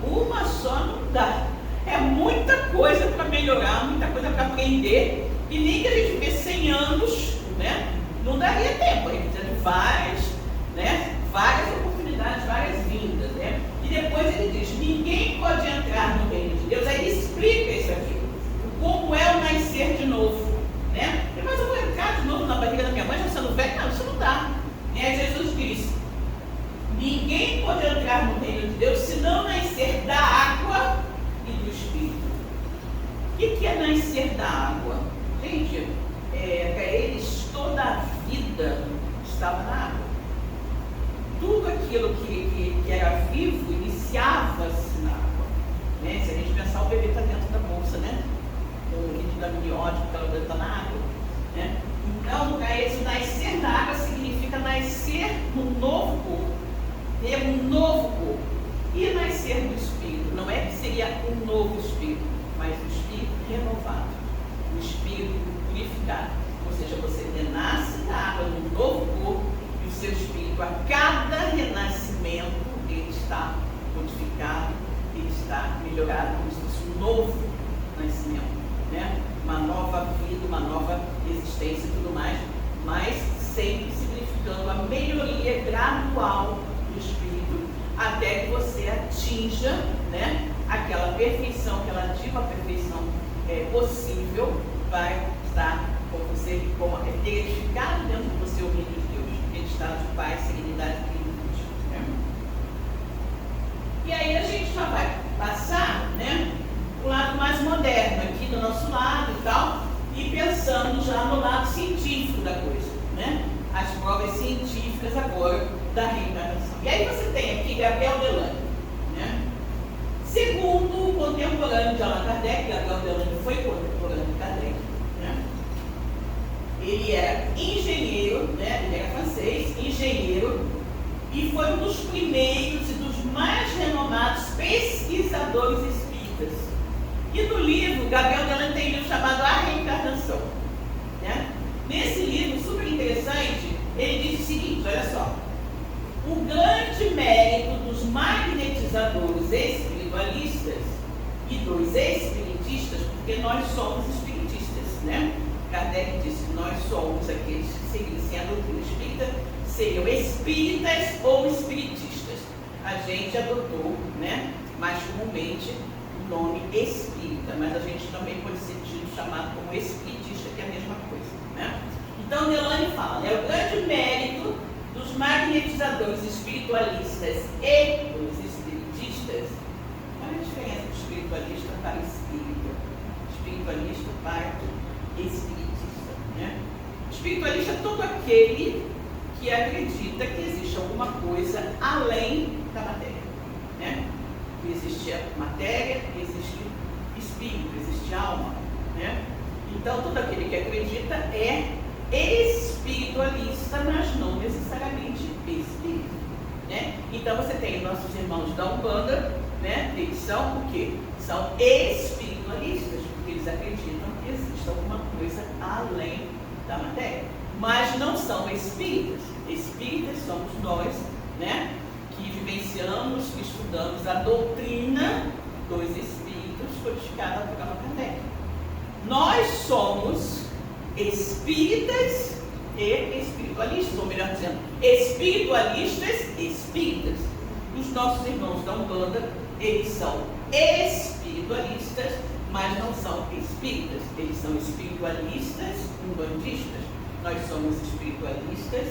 Uma só não dá. É muita coisa para melhorar, muita coisa para aprender, e nem que a gente vê 100 anos, né? Não daria tempo, a gente precisa de várias oportunidades, várias vindas, né? E depois ele diz: ninguém pode entrar no reino de Deus. Aí ele explica isso aqui, como é o nascer de novo, né? Mas eu vou entrar de novo na barriga da minha mãe já sendo velho? Não, isso não dá. E aí Jesus diz: ninguém pode entrar no reino de Deus se não nascer da água e do Espírito. O que é nascer da água? Gente, para eles toda a vida estava na água. Tudo aquilo que era vivo iniciava-se na água, né? Se a gente pensar, o bebê está dentro da bolsa, né? O líquido amniótico, que ela está na água, né? Então, esse nascer da água significa nascer num novo corpo, ter um novo corpo. E nascer do Espírito, não é que seria um novo Espírito, mas o Espírito renovado, o Espírito purificado. Ou seja, você renasce da água num novo corpo, e o seu Espírito, a cada renascimento, ele está modificado, ele está melhorado, como se fosse um novo nascimento, né? Uma nova vida, uma nova existência e tudo mais, mas sempre significando a melhoria gradual do Espírito, até que você atinja, né, aquela perfeição, aquela diva perfeição possível vai estar com você, ter edificado dentro de você o reino de Deus, aquele estado de paz, serenidade e plenitude. Né? E aí a gente já vai passar, né, o lado mais moderno aqui do nosso lado e tal, e pensando já no lado científico da coisa, né? As provas científicas agora da reencarnação. E aí você tem aqui Gabriel Delany, né? Segundo o contemporâneo de Allan Kardec, Gabriel Delany foi contemporâneo de Kardec, né? Ele era engenheiro, né? Ele era francês, engenheiro, e foi um dos primeiros e dos mais renomados pesquisadores espíritas. E no livro, Gabriel Delany tem um livro chamado A Reencarnação, né? Nesse livro, super interessante, ele diz o seguinte, olha só: o grande mérito dos magnetizadores espiritualistas e dos espiritistas, porque nós somos espiritistas, né? Kardec disse que nós somos aqueles que seguissem a doutrina espírita, seriam espíritas ou espiritistas. A gente adotou, né, mais comumente o nome espírita, mas a gente também pode ser chamado como espiritista, que é a mesma coisa, né? Então Delany fala, né, o grande mérito dos magnetizadores espiritualistas e dos espiritistas. Qual é a diferença do espiritualista para espírita? Espiritualista para espiritista, né? Espiritualista é todo aquele que acredita que existe alguma coisa além da matéria, né? Que existe matéria, que existe espírito, existe alma, né? Então todo aquele que acredita é espiritualista, mas não necessariamente espírita, né? Então você tem nossos irmãos da Umbanda, né? Eles são o quê? São espiritualistas, porque eles acreditam que existe alguma coisa além da matéria, mas não são espíritas. Espíritas somos nós, né? Que vivenciamos, que estudamos a doutrina dos espíritos codificada por Allan Kardec. Nós somos espíritas e espiritualistas, ou melhor dizendo, espiritualistas espíritas. Os nossos irmãos da Umbanda, eles são espiritualistas, mas não são espíritas. Eles são espiritualistas umbandistas. Nós somos espiritualistas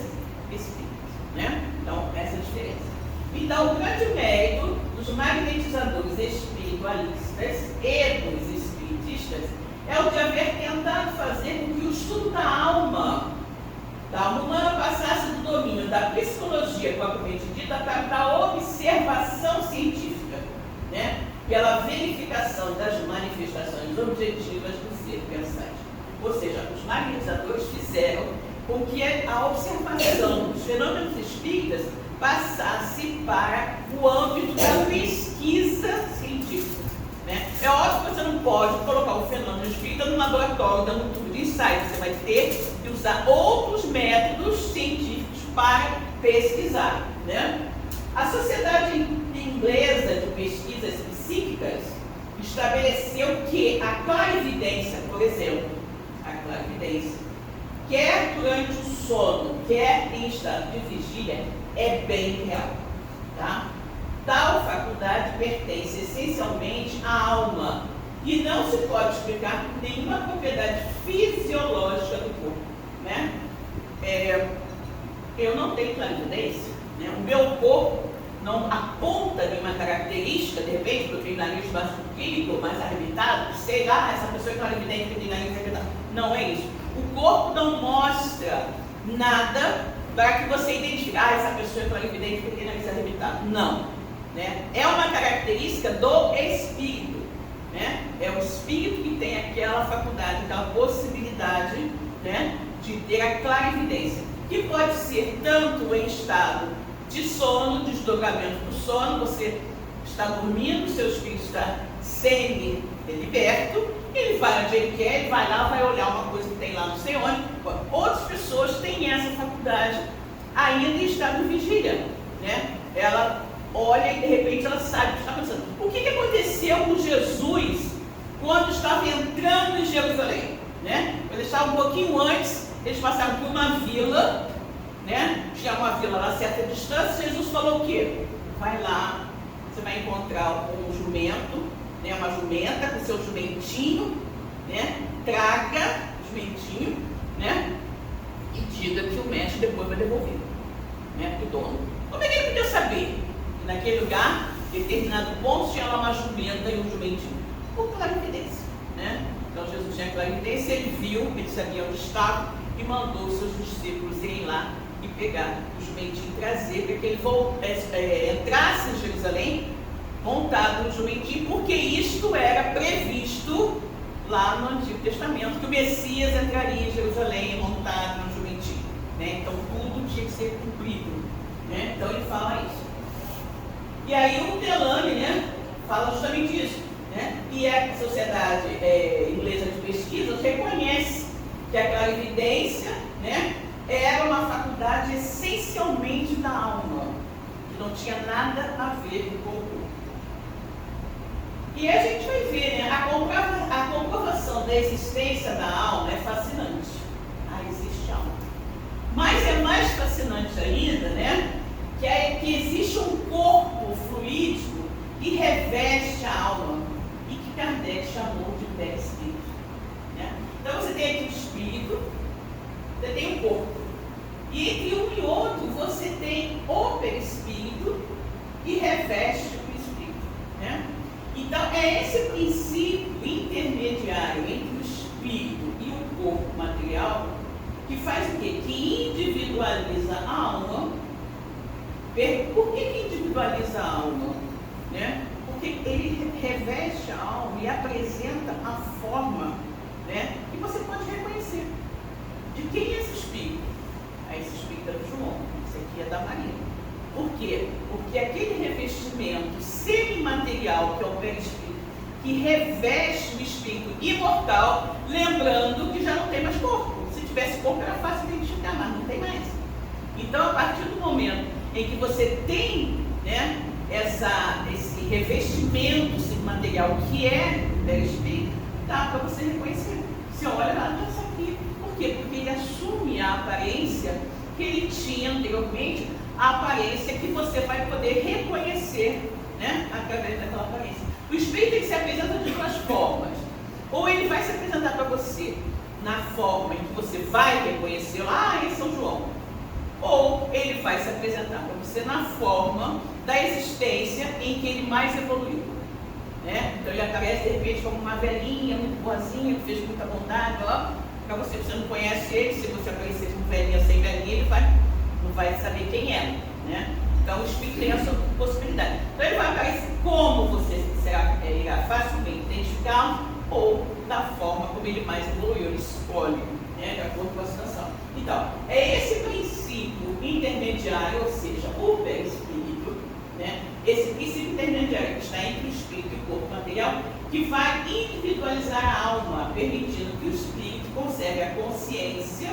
espíritas, né? Então, essa é a diferença. Então, o grande mérito dos magnetizadores espiritualistas e dos espiritistas é o de haver tentado fazer com que o estudo da alma humana passasse do domínio da psicologia, propriamente dita, para a observação científica, né? Pela verificação das manifestações objetivas do ser pensante. Ou seja, os magnetizadores fizeram com que a observação dos fenômenos espíritas passasse para o âmbito da pesquisa científica, né? É óbvio que você não pode colocar o fenômeno espírita no laboratório dando tudo de ensaio. Você vai ter que usar outros métodos científicos para pesquisar, né? A Sociedade Inglesa de Pesquisas Psíquicas estabeleceu que a clarividência, por exemplo, a clarividência, quer durante o sono, quer em estado de vigília, é bem real, tá? Tal faculdade pertence essencialmente à alma e não se pode explicar nenhuma propriedade fisiológica do corpo, né? Eu não tenho clarividência, né? O meu corpo não aponta nenhuma característica, de repente, porque tem nariz mais comprido, mais arrebitado, sei lá, essa pessoa é clarividente porque tem nariz arrebitado. Não é isso. O corpo não mostra nada para que você identifique, essa pessoa é clarividente porque tem nariz arrebitado. Não. Né? É uma característica do espírito, né? É o espírito que tem aquela faculdade, aquela possibilidade, né, de ter a clarividência, que pode ser tanto em estado de sono, desdobramento do sono, você está dormindo, seu espírito está semi-liberto, ele vai onde ele quer, ele vai lá, vai olhar uma coisa que tem lá não sei onde. Outras pessoas têm essa faculdade ainda em estado de vigília, né? Ela olha e de repente ela sabe o que está pensando. O que aconteceu com Jesus quando estava entrando em Jerusalém, né? Quando eles estavam um pouquinho antes, eles passaram por uma vila, né? Tinha uma vila lá a certa distância. Jesus falou o quê? Vai lá, você vai encontrar um jumento, né? Uma jumenta com seu jumentinho, né, traga o jumentinho, né, e diga que o mestre depois vai devolver, né, para o dono. Como é que ele podia saber que naquele lugar, em determinado ponto, tinha lá uma jumenta e um jumentinho? Por clarividência, né? Então Jesus tinha clarividência, ele viu, ele sabia onde estava e mandou os seus discípulos irem lá e pegar o jumentinho e trazer para que ele entrasse em Jerusalém montado no jumentinho, porque isto era previsto lá no Antigo Testamento, que o Messias entraria em Jerusalém montado no jumentinho, né? Então tudo tinha que ser cumprido, né? Então ele fala isso. E aí o Delany, né, fala justamente isso, né? E a sociedade inglesa de pesquisa reconhece que a clarividência, né, era uma faculdade essencialmente da alma, que não tinha nada a ver com o corpo. E a gente vai ver, né, a comprovação da existência da alma é fascinante. Existe alma. Mas é mais fascinante ainda, né, que existe um corpo fluídico que reveste a alma e que Kardec chamou de perispírito, né? Então você tem aqui o espírito, você tem o corpo. E entre um e outro você tem o perispírito que reveste o espírito, né? Então é esse princípio intermediário entre o espírito e o corpo material que faz o quê? Que individualiza a alma. Por que individualiza a alma? Né? Porque ele reveste a alma e apresenta a forma, né, que você pode reconhecer. De quem é esse espírito? Esse espírito é do João, esse aqui é da Maria. Por quê? Porque aquele revestimento semimaterial, que é o perispírito, que reveste o espírito imortal, lembrando que já não tem mais corpo. Se tivesse corpo era fácil identificar, mas não tem mais. Então, a partir do momento em que você tem, né, esse revestimento semimaterial que é o perispírito, dá para você reconhecer. Você olha lá, isso aqui. Por quê? Porque ele assume a aparência que ele tinha anteriormente, a aparência que você vai poder reconhecer, né, através daquela aparência. O espírito ele se apresenta de duas formas. Ou ele vai se apresentar para você na forma em que você vai reconhecer, em São João. Ou ele vai se apresentar para você na forma da existência em que ele mais evoluiu, né? Então ele aparece de repente como uma velhinha muito boazinha, que fez muita bondade, para você que não conhece ele, se você aparecer com velhinha sem velhinha, ele não vai saber quem é, né? Então o espírito tem essa possibilidade. Então ele vai aparecer como você irá facilmente identificá-lo, ou da forma como ele mais evoluiu, ele escolhe, né, de acordo com a situação. Então, é esse princípio intermediário, ou seja, o perispírito, né, esse princípio intermediário que está entre o espírito e o corpo material, que vai individualizar a alma, permitindo que o espírito conserve a consciência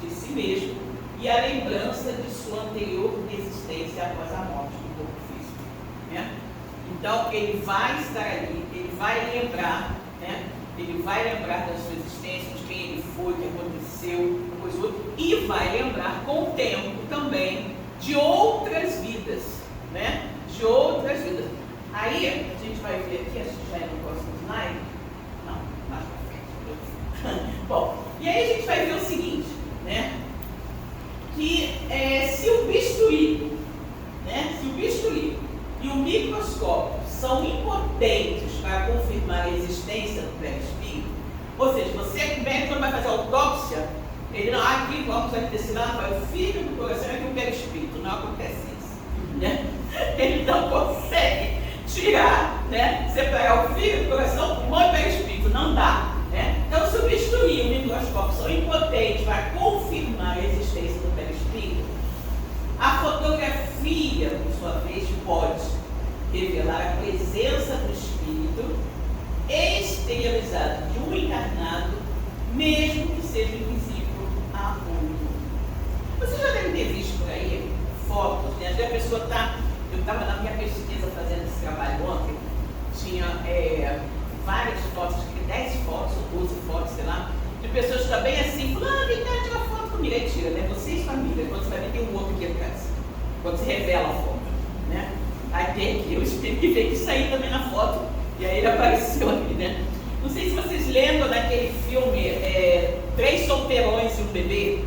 de si mesmo e a lembrança de sua anterior existência após a morte do corpo físico, né? Então, ele vai estar ali, ele vai lembrar, né? Ele vai lembrar da sua existência, de quem ele foi, o que aconteceu, coisa outra, e vai lembrar com o tempo também de outras vidas, né? De outras vidas. Aí a gente vai ver aqui, acho que já é no próximo slide. Não, mais pra frente. Bom, e aí a gente vai ver o seguinte, né? Que se o bisturi, né? Se o bisturi e o microscópio são impotentes para confirmar a existência do perispírito, ou seja, você, o médico, quando vai fazer a autópsia, ele não, aqui vamos desse lado, vai o fígado do coração e o perispírito. Não acontece isso, né? Ele não consegue tirar, né? Separar o fígado do coração, o pulmão e o perispírito. Não dá, né? Então, se o bisturi e o microscópio são impotentes para confirmar a existência do perispírito, a fotografia, por sua vez, pode revelar a presença do espírito exteriorizado de um encarnado, mesmo que seja invisível a olho. Você já deve ter visto por aí fotos, né? A pessoa eu estava na minha pesquisa fazendo esse trabalho ontem, tinha várias fotos, acho que 10 fotos ou 12 fotos, sei lá, de pessoas que estão bem assim, fulano, vem cá tirar foto comigo. Aí tira, né? Você e família. Quando você vai ver, tem um outro aqui atrás. Quando você revela a foto, né? Aí tem aqui o espírito que veio que sair também na foto, e aí ele apareceu ali, né? Não sei se vocês lembram daquele filme Três Solteirões e um Bebê.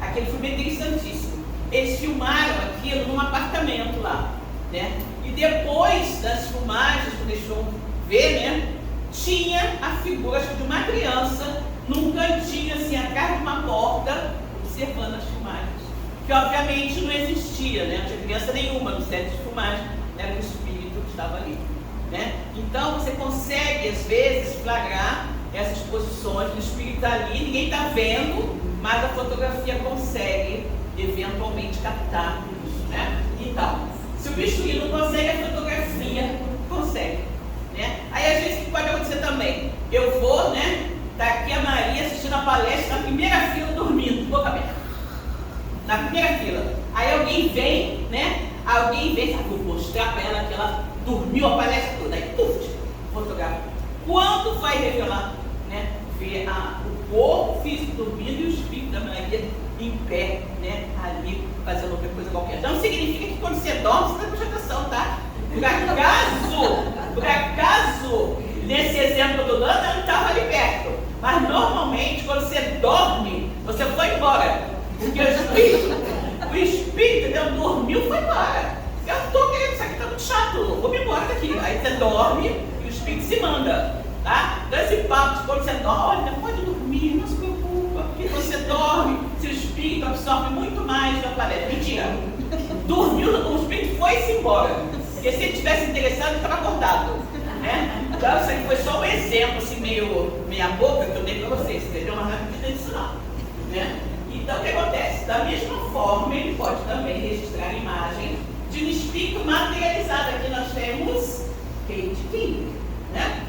Aquele filme é interessantíssimo. Eles filmaram aquilo num apartamento lá, né? E depois das filmagens, quando eles foram ver, né? Tinha a figura de uma criança num cantinho assim, atrás de uma porta, observando as filmagens. Que obviamente não existia, né? Não tinha criança nenhuma no set de filmagem, era o espírito que estava ali, né? Então você consegue às vezes flagrar essas posições do espírito ali, ninguém está vendo, mas a fotografia consegue eventualmente captar isso, né? Então, se o bisturi não consegue, a fotografia consegue, né? Aí às vezes o que pode acontecer também? Eu vou, né? Tá aqui a Maria assistindo a palestra na primeira fila dormindo, boca aberta. Na primeira fila. Aí alguém vem, né? Alguém vem, sabe, vou mostrar para ela que ela dormiu a palestra toda. Aí, puf, fotografa. Quando vai revelar, né? Ver o corpo físico dormindo e o espírito da Maria em pé, né? Ali, fazendo outra coisa qualquer. Então significa que quando você dorme, você está prestando atenção, tá? Por acaso, nesse exemplo que eu estou dando, ela não estava ali perto. Mas normalmente, quando você dorme, você foi embora. Porque o espírito não dormiu, foi embora. Eu estou querendo, isso aqui está muito chato, vou me embora daqui. Aí você dorme e o espírito se manda, tá? Então esse papo de quando você dorme, olha, pode dormir, não se preocupa. Porque você dorme, seu espírito absorve muito mais da palestra. Mentira. Dormiu, o espírito foi-se embora. Porque se ele tivesse interessado, ele estava acordado, né? Então isso aí foi só um exemplo, assim, meia boca que eu dei para vocês, entendeu? Mas não é disso não, né? Então o que acontece? Da mesma forma, ele pode também registrar a imagem de um espírito materializado. Aqui nós temos Kate King, né?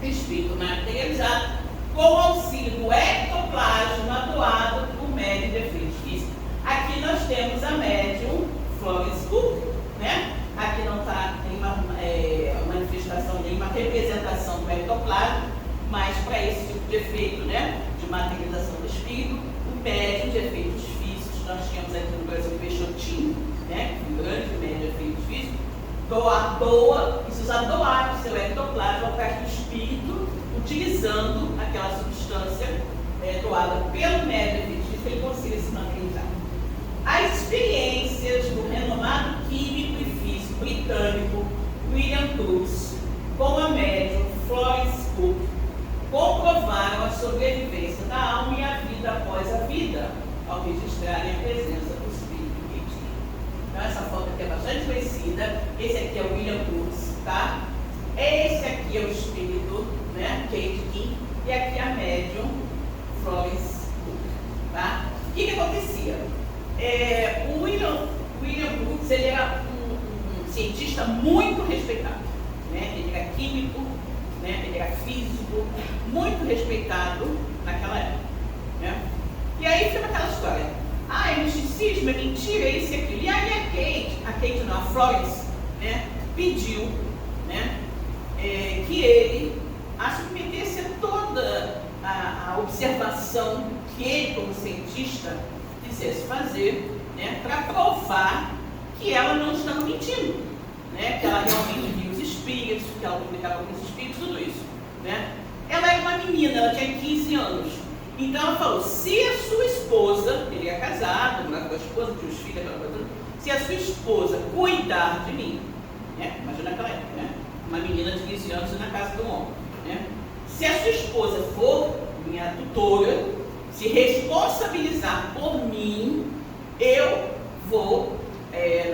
Espírito materializado com auxílio do ectoplasma doado por médium de efeitos físicos. Aqui nós temos a médium Florence Cook, né? Aqui não está nenhuma manifestação, nenhuma representação do ectoplasma, mas para esse tipo de efeito, né? De materialização do espírito, o médium de efeitos físicos, nós tínhamos aqui no Brasil o Peixotinho, né? Um grande médium de efeitos físicos, precisa doar o seu ectoplasma para que o espírito, utilizando aquela substância doada pelo médium de efeitos físicos, ele consiga se materializar. As experiências do renomado químico e físico britânico William Crookes com a médium Florence Cook comprovaram a sobrevivência da alma e a vida após a vida, ao registrarem a presença do espírito Kate. Então essa foto aqui é bastante conhecida. Esse aqui é o William Crookes, tá? Esse aqui é o espírito, né, Kate King, e aqui a médium Florence Cook, tá? O que acontecia? O William Crookes, ele era um cientista muito respeitado, né? Ele era químico, né? Ele era físico, muito respeitado naquela época, né? E aí fica aquela história, é misticismo, é mentira, é isso e aquilo. E aí a Kate não, a Florence, né? Pediu, né? Que ele a submetesse a toda a observação que ele, como cientista, quisesse fazer, né, para provar que ela não estava mentindo, né, que ela realmente via os espíritos, que ela comunicava com os espíritos, tudo isso, né. Ela era uma menina, ela tinha 15 anos, então ela falou, se a sua esposa, ele é casado, morava com a esposa, tinha os filhos, aquela coisa, se a sua esposa cuidar de mim, né, imagina aquela época, né, uma menina de 15 anos na casa do homem, né, se a sua esposa for minha tutora, se responsabilizar por mim, eu vou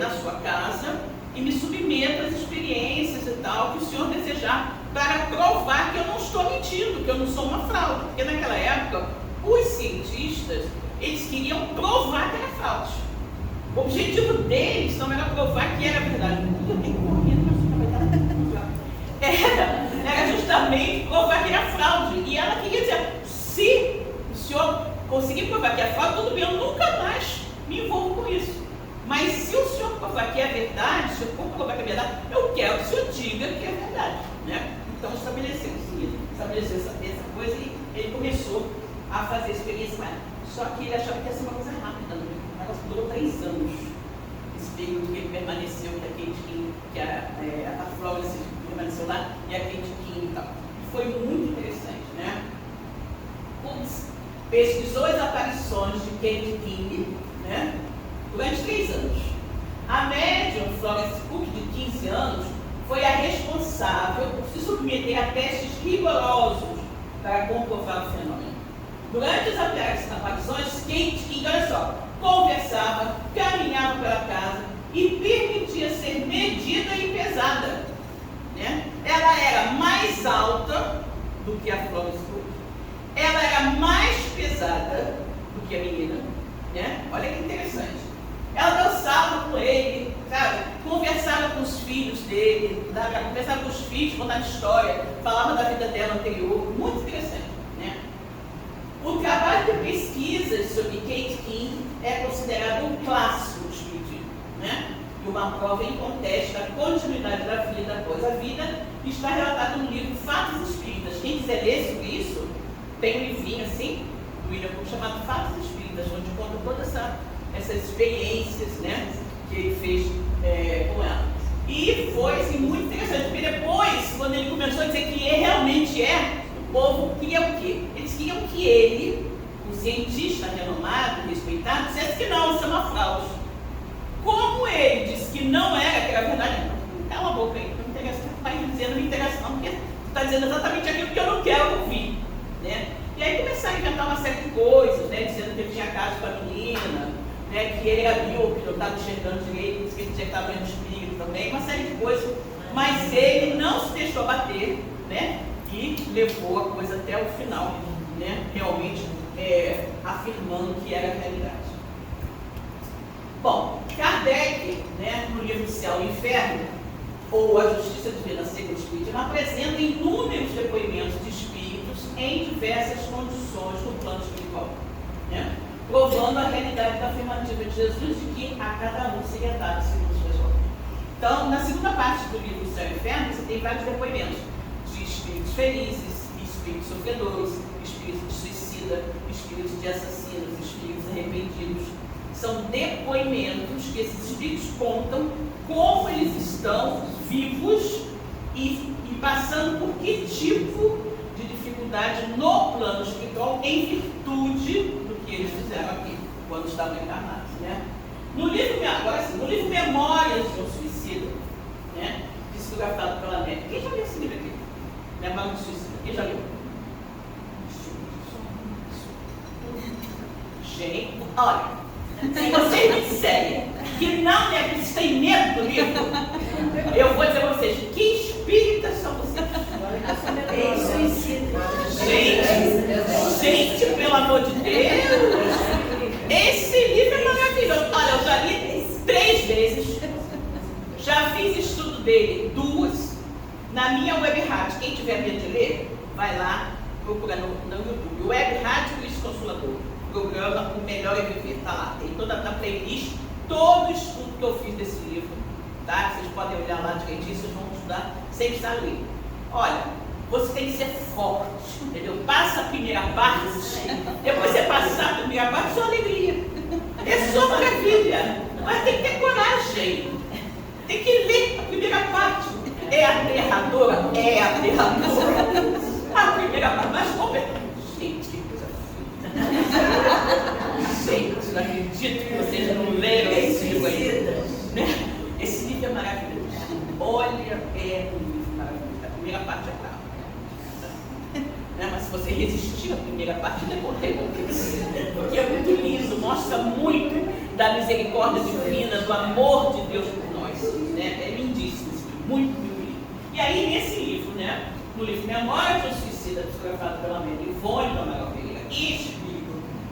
na sua casa e me submeto às experiências e tal que o senhor desejar para provar que eu não estou mentindo, que eu não sou uma fraude. Porque naquela época, os cientistas, eles queriam provar que era fraude. O objetivo deles não era provar que era verdade. Era justamente provar que era fraude. E ela queria dizer, se o senhor conseguir provar que é fraude, tudo bem, eu nunca mais me envolvo com isso. Mas se o senhor provar que é verdade, se eu comprovar que é verdade, eu quero que o senhor diga que é verdade, né? Então estabeleceu essa coisa e ele começou a fazer experiência com ela. Só que ele achava que ia ser uma coisa rápida, né? O negócio durou 3 anos. Esse período que ele permaneceu, que a Florence permaneceu lá, e a Kate King e tal. Foi muito pesquisou as aparições de Kate King, né, durante 3 anos. A médium Florence Cook, de 15 anos, foi a responsável por se submeter a testes rigorosos para comprovar o fenômeno. Durante as aparições, Kate King, olha só, conversava, caminhava pela casa e permitia ser medida e pesada. Né? Ela era mais alta do que a Florence Cook. Ela era mais pesada do que a menina. Né? Olha que interessante. Ela dançava com ele, sabe? Conversava com os filhos dele, conversava com os filhos, contava história, falava da vida dela anterior. Muito interessante. Né? O trabalho de pesquisas sobre Kate King é considerado um clássico do espiritismo, né? E uma prova inconteste da continuidade da vida após a vida está relatado no livro Fatos Espíritas. Quem quiser ler sobre isso, tem um livrinho assim, do William Cook, chamado Fatos Espíritas, onde conta todas essas experiências, né, que ele fez com ela. E foi assim, muito interessante, porque depois, quando ele começou a dizer que ele realmente o povo queria o quê? Eles queriam que ele, o cientista renomado, respeitado, dissesse que não, isso é uma fraude. Como ele disse que não era, que era verdade, não, cala a boca aí, não interessa o que tu vai dizer, não me interessa não, porque tu está dizendo exatamente aquilo que eu não quero ouvir. Né? E aí começaram a inventar uma série de coisas, né, dizendo que ele tinha caso com a menina, né, que ele era míope, não estava enxergando direito, disse que ele tinha que estar vendo espírito também, uma série de coisas, mas ele não se deixou bater, né, e levou a coisa até o final, né, realmente afirmando que era a realidade. Bom, Kardec, né, no livro Céu e Inferno, ou A Justiça Divina Segundo o Espiritismo, apresenta inúmeros depoimentos de espíritos em diversas condições no plano espiritual, né, provando a realidade da afirmativa de Jesus de que a cada um seria dado segundo as suas obras. Então, na segunda parte do livro Céu e Inferno, você tem vários depoimentos de espíritos felizes, espíritos sofredores, espíritos de suicida, espíritos de assassinos, espíritos arrependidos. São depoimentos que esses espíritos contam como eles estão vivos e passando por que tipo de dificuldade no plano espiritual em virtude do que eles fizeram aqui, quando estavam encarnados. Né? No livro, agora sim, no livro Memórias de um Suicida, né, psicografado pela América. Quem já leu esse livro aqui? Memórias de um Suicida. Quem já leu? Gente, olha. Se vocês me disserem que não é que vocês têm medo do livro, eu vou dizer para vocês, que espíritas são vocês? Gente, pelo amor de Deus, esse livro é maravilhoso. Olha, eu já li 3 vezes, já fiz estudo dele 2, na minha web rádio. Quem tiver medo de ler, vai lá, procura no YouTube, Web Rádio Luiz Consolador. Programa O Melhor é Viver, está lá, tem toda a playlist, todo o estudo que eu fiz desse livro, tá? Vocês podem olhar lá direitinho, vocês vão estudar sem precisar ler. Olha, você tem que ser forte, entendeu? Passa a primeira parte, depois você passar a primeira parte, só alegria, é só maravilha, mas tem que ter coragem, tem que ler a primeira parte. É aterradora? É aterradora. A primeira parte, mas como é? Gente, que coisa Gente, não acredito que vocês não leram esse livro ainda. Esse livro é maravilhoso. Olha, é um livro maravilhoso. A primeira parte é brava. Mas se você resistir à primeira parte, decorrer, porque é muito lindo, mostra muito da misericórdia divina, do amor de Deus por nós. Né? É lindíssimo esse livro, muito, muito lindo. E aí, nesse livro, né, no livro Memórias de um Suicida, psicografado pela Amélia Ivone do Amaral Pereira, e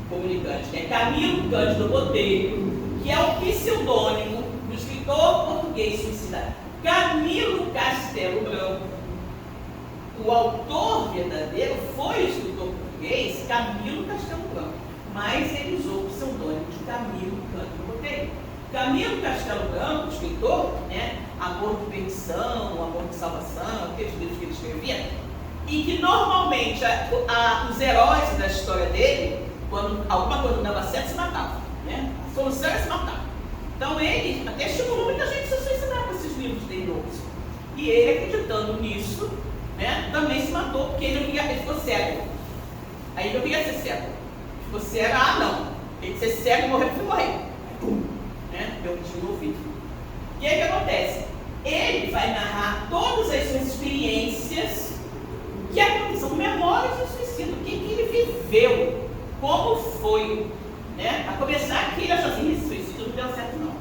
comunicante, né? Camilo Cândido Botelho, que é o pseudônimo do escritor português suicida Camilo Castelo Branco. O autor verdadeiro foi o escritor português Camilo Castelo Branco, mas ele usou o pseudônimo de Camilo Cândido Botelho. Camilo Castelo Branco, escritor, né? Amor de Perdição, Amor de Salvação, aqueles livros que ele escrevia, e que normalmente os heróis da história dele, quando alguma coisa não dava certo, se matava, né? A solução era se matar. Então ele até estimulou muita gente a se suicidar com esses livros dele novos. E ele, acreditando nisso, né, também se matou, porque ele ficou cego. Aí ele não queria ser cego. Você era, não. Tem que ser cego e morrer, você morrer. Pum, né? Deu um tiro no ouvido. E aí o que acontece? Ele vai narrar todas as suas experiências que aconteceram, memórias de suicídio, o que ele viveu, como foi, né? A começar que ele achou assim, esse suicídio não deu certo não.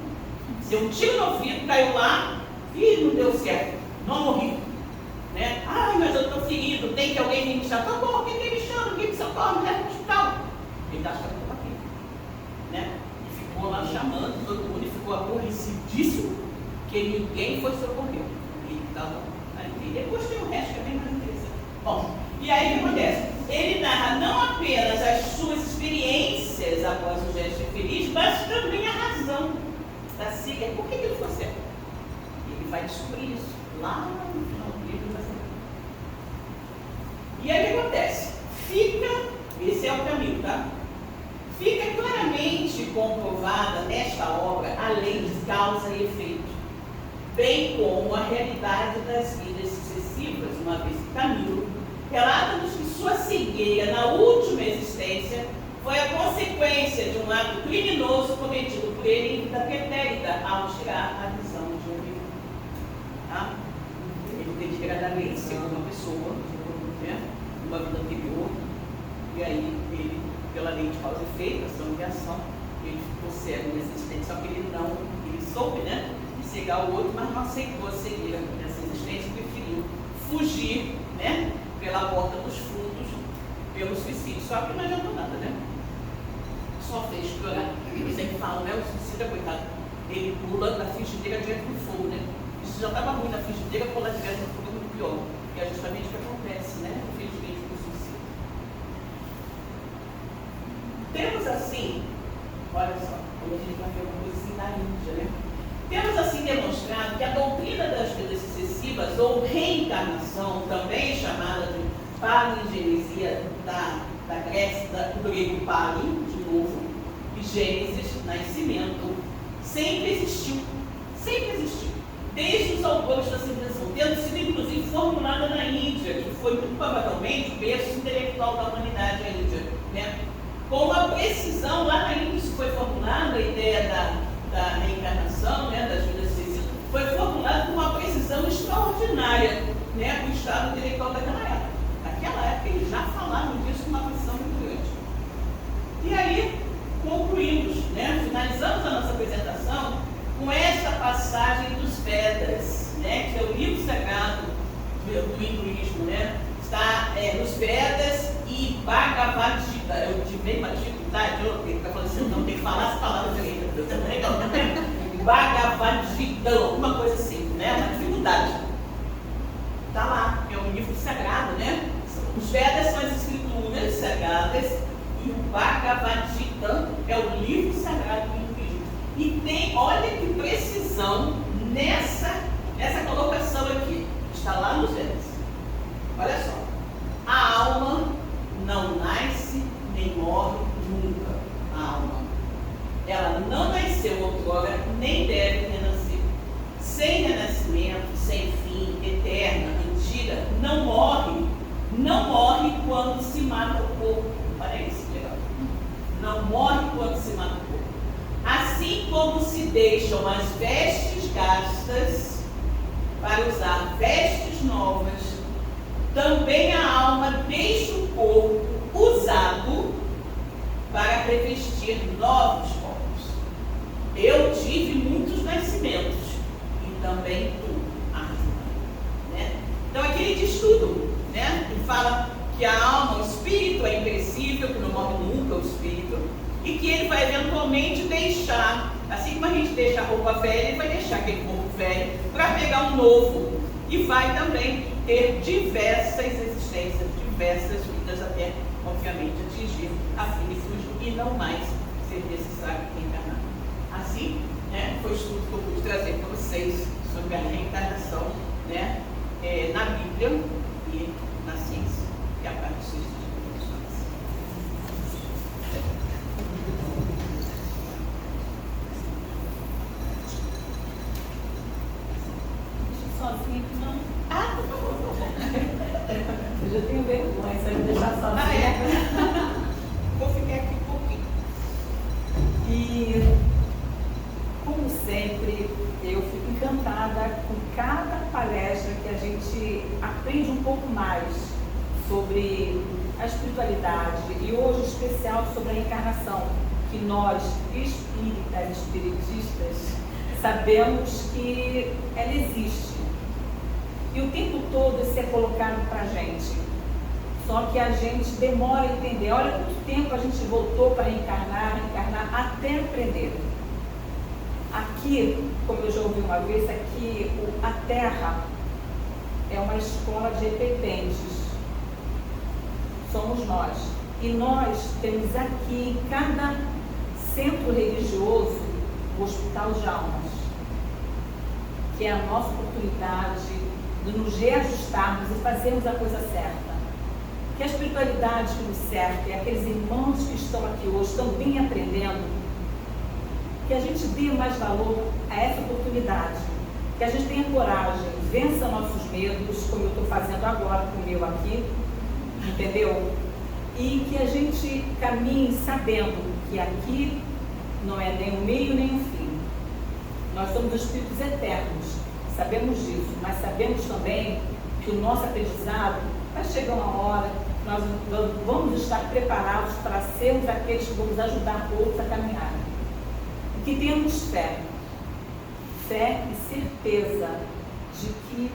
Deu um tiro no ouvido, caiu lá, e não deu certo, não morri. Né? Ai, mas eu estou ferido, tem que alguém me chamar. Tá bom, quem me chama? Quem me socorre? Me leva para o hospital. Ele está achando que eu aqui. Né? E ficou lá chamando todo mundo e ficou aborrecidíssimo que ninguém foi socorrer. Ele estava ali. Depois tem o resto que é bem mais interessante. Bom, e aí o que acontece? Ele narra não apenas as suas experiências após o gesto infeliz, mas também a razão da siga. Por que ele ficou cego? Ele vai descobrir isso lá no final do livro. E aí o que acontece? Esse é o caminho, tá? Fica claramente comprovada nesta obra a lei de causa e efeito, bem como a realidade das vidas sucessivas, uma vez que Camilo relata-nos que sua cegueira na última existência foi a consequência de um ato criminoso cometido por ele em vida pretérita ao tirar a visão de um livro. Tá? Ele tem que agradar a lei, ser uma pessoa, né? Uma vida anterior, e aí ele, pela lei de causa e efeito, ação e reação, ele ficou cego nessa existência, só que ele soube, né, de cegar o outro, mas não aceitou a cegueira nessa existência, preferiu fugir, né, pela porta dos fundos, pelo suicídio, só que não adiantou nada, né? Só fez piorar. Eu sempre falo, né, o suicida, coitado, ele pula da frigideira direto no fogo, né? Isso já estava ruim na frigideira, pular direto no fogo é muito pior, que é justamente o que acontece, né? Infelizmente, com o suicídio. Temos assim, olha só, quando a gente vai ver uma coisa assim na Índia, né? Temos assim demonstrado que a doutrina das vidas sucessivas, ou reencarnação, também chamada de palingenesia da Grécia, do grego palin, de novo, e Gênesis, nascimento, sempre existiu. Sempre existiu. Desde os autores da civilização, tendo sido inclusive formulada na Índia, que foi muito provavelmente o berço intelectual da humanidade, a Índia, né? Com uma precisão, lá na Índia isso foi formulada, a ideia da reencarnação, né, das vidas sucessivas, foi formulada com uma precisão extraordinária, né, do estado intelectual daquela época. Naquela época eles já falavam disso com uma precisão muito grande. E aí, concluímos, né, finalizamos a nossa apresentação com esta passagem dos Vedas, né, que é o livro sagrado do hinduísmo, né, está nos Vedas e Bhagavad Gita. Eu tive uma dificuldade, eu ficar falando assim, não tem que falar as palavras direito. Bhagavad Gita, alguma coisa assim, né, uma dificuldade. Está lá, é um livro sagrado, né? Os Vedas são as escrituras sagradas e o Bhagavad Gita é o livro sagrado do hinduísmo. E tem, olha que precisão nessa colocação aqui. Está lá nos Vedas. Olha só. A alma não nasce nem morre nunca. A alma. Ela não nasceu outrora, nem deve renascer. Sem renascimento, sem fim, eterna, antiga, não morre quando se mata o corpo. Olha isso, legal. Não morre quando se mata o corpo. Assim como se deixam as vestes gastas para usar vestes novas, também a alma deixa o corpo usado para revestir novos corpos. Eu tive muitos nascimentos e também tu, Arjuna. Né? Então aqui ele diz tudo, né? Ele fala que a alma, o espírito é imperecível, que não morre nunca o espírito, e que ele vai eventualmente deixar, assim como a gente deixa a roupa velha, ele vai deixar aquele corpo velho para pegar um novo, e vai também ter diversas existências, diversas vidas, até, obviamente, atingir a finitude e não mais ser necessário reencarnar. Assim, né, foi o estudo que eu pude trazer para vocês sobre a reencarnação, né, na Bíblia e na ciência, que é a parte dos estudos profissionais. Sozinha que não. Ah, por favor. Eu já tenho vergonha, se eu me deixar sozinha. Vou ficar aqui. sobre a espiritualidade e hoje especial sobre a encarnação, que nós, espíritas, espiritistas, sabemos que ela existe. E o tempo todo isso é colocado para a gente. Só que a gente demora a entender. Olha quanto tempo a gente voltou para reencarnar, até aprender. Aqui, como eu já ouvi uma vez, aqui a Terra é uma escola de repetentes. Somos nós. E nós temos aqui, em cada centro religioso, o Hospital de Almas, que é a nossa oportunidade de nos reajustarmos e fazermos a coisa certa. Que a espiritualidade que nos cerca, e aqueles irmãos que estão aqui hoje, estão bem aprendendo, que a gente dê mais valor a essa oportunidade, que a gente tenha coragem, vença nossos medos, como eu estou fazendo agora com o meu aqui, entendeu? E que a gente caminhe sabendo que aqui não é nem o meio nem o fim. Nós somos espíritos eternos, sabemos disso, mas sabemos também que o nosso aprendizado vai chegar uma hora, nós vamos estar preparados para sermos aqueles que vamos ajudar outros a caminhar. E que tenhamos fé e certeza de que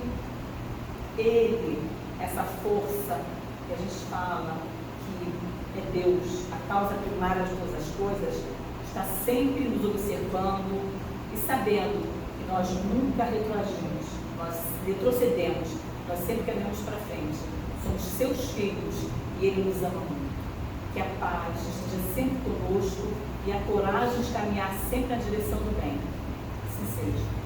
Ele, essa força que a gente fala, que é Deus, a causa primária de todas as coisas, está sempre nos observando e sabendo que nós nunca retroagimos, nós retrocedemos, nós sempre caminhamos para frente. Somos seus filhos e Ele nos ama muito. Que a paz esteja sempre conosco e a coragem de caminhar sempre na direção do bem. Assim seja.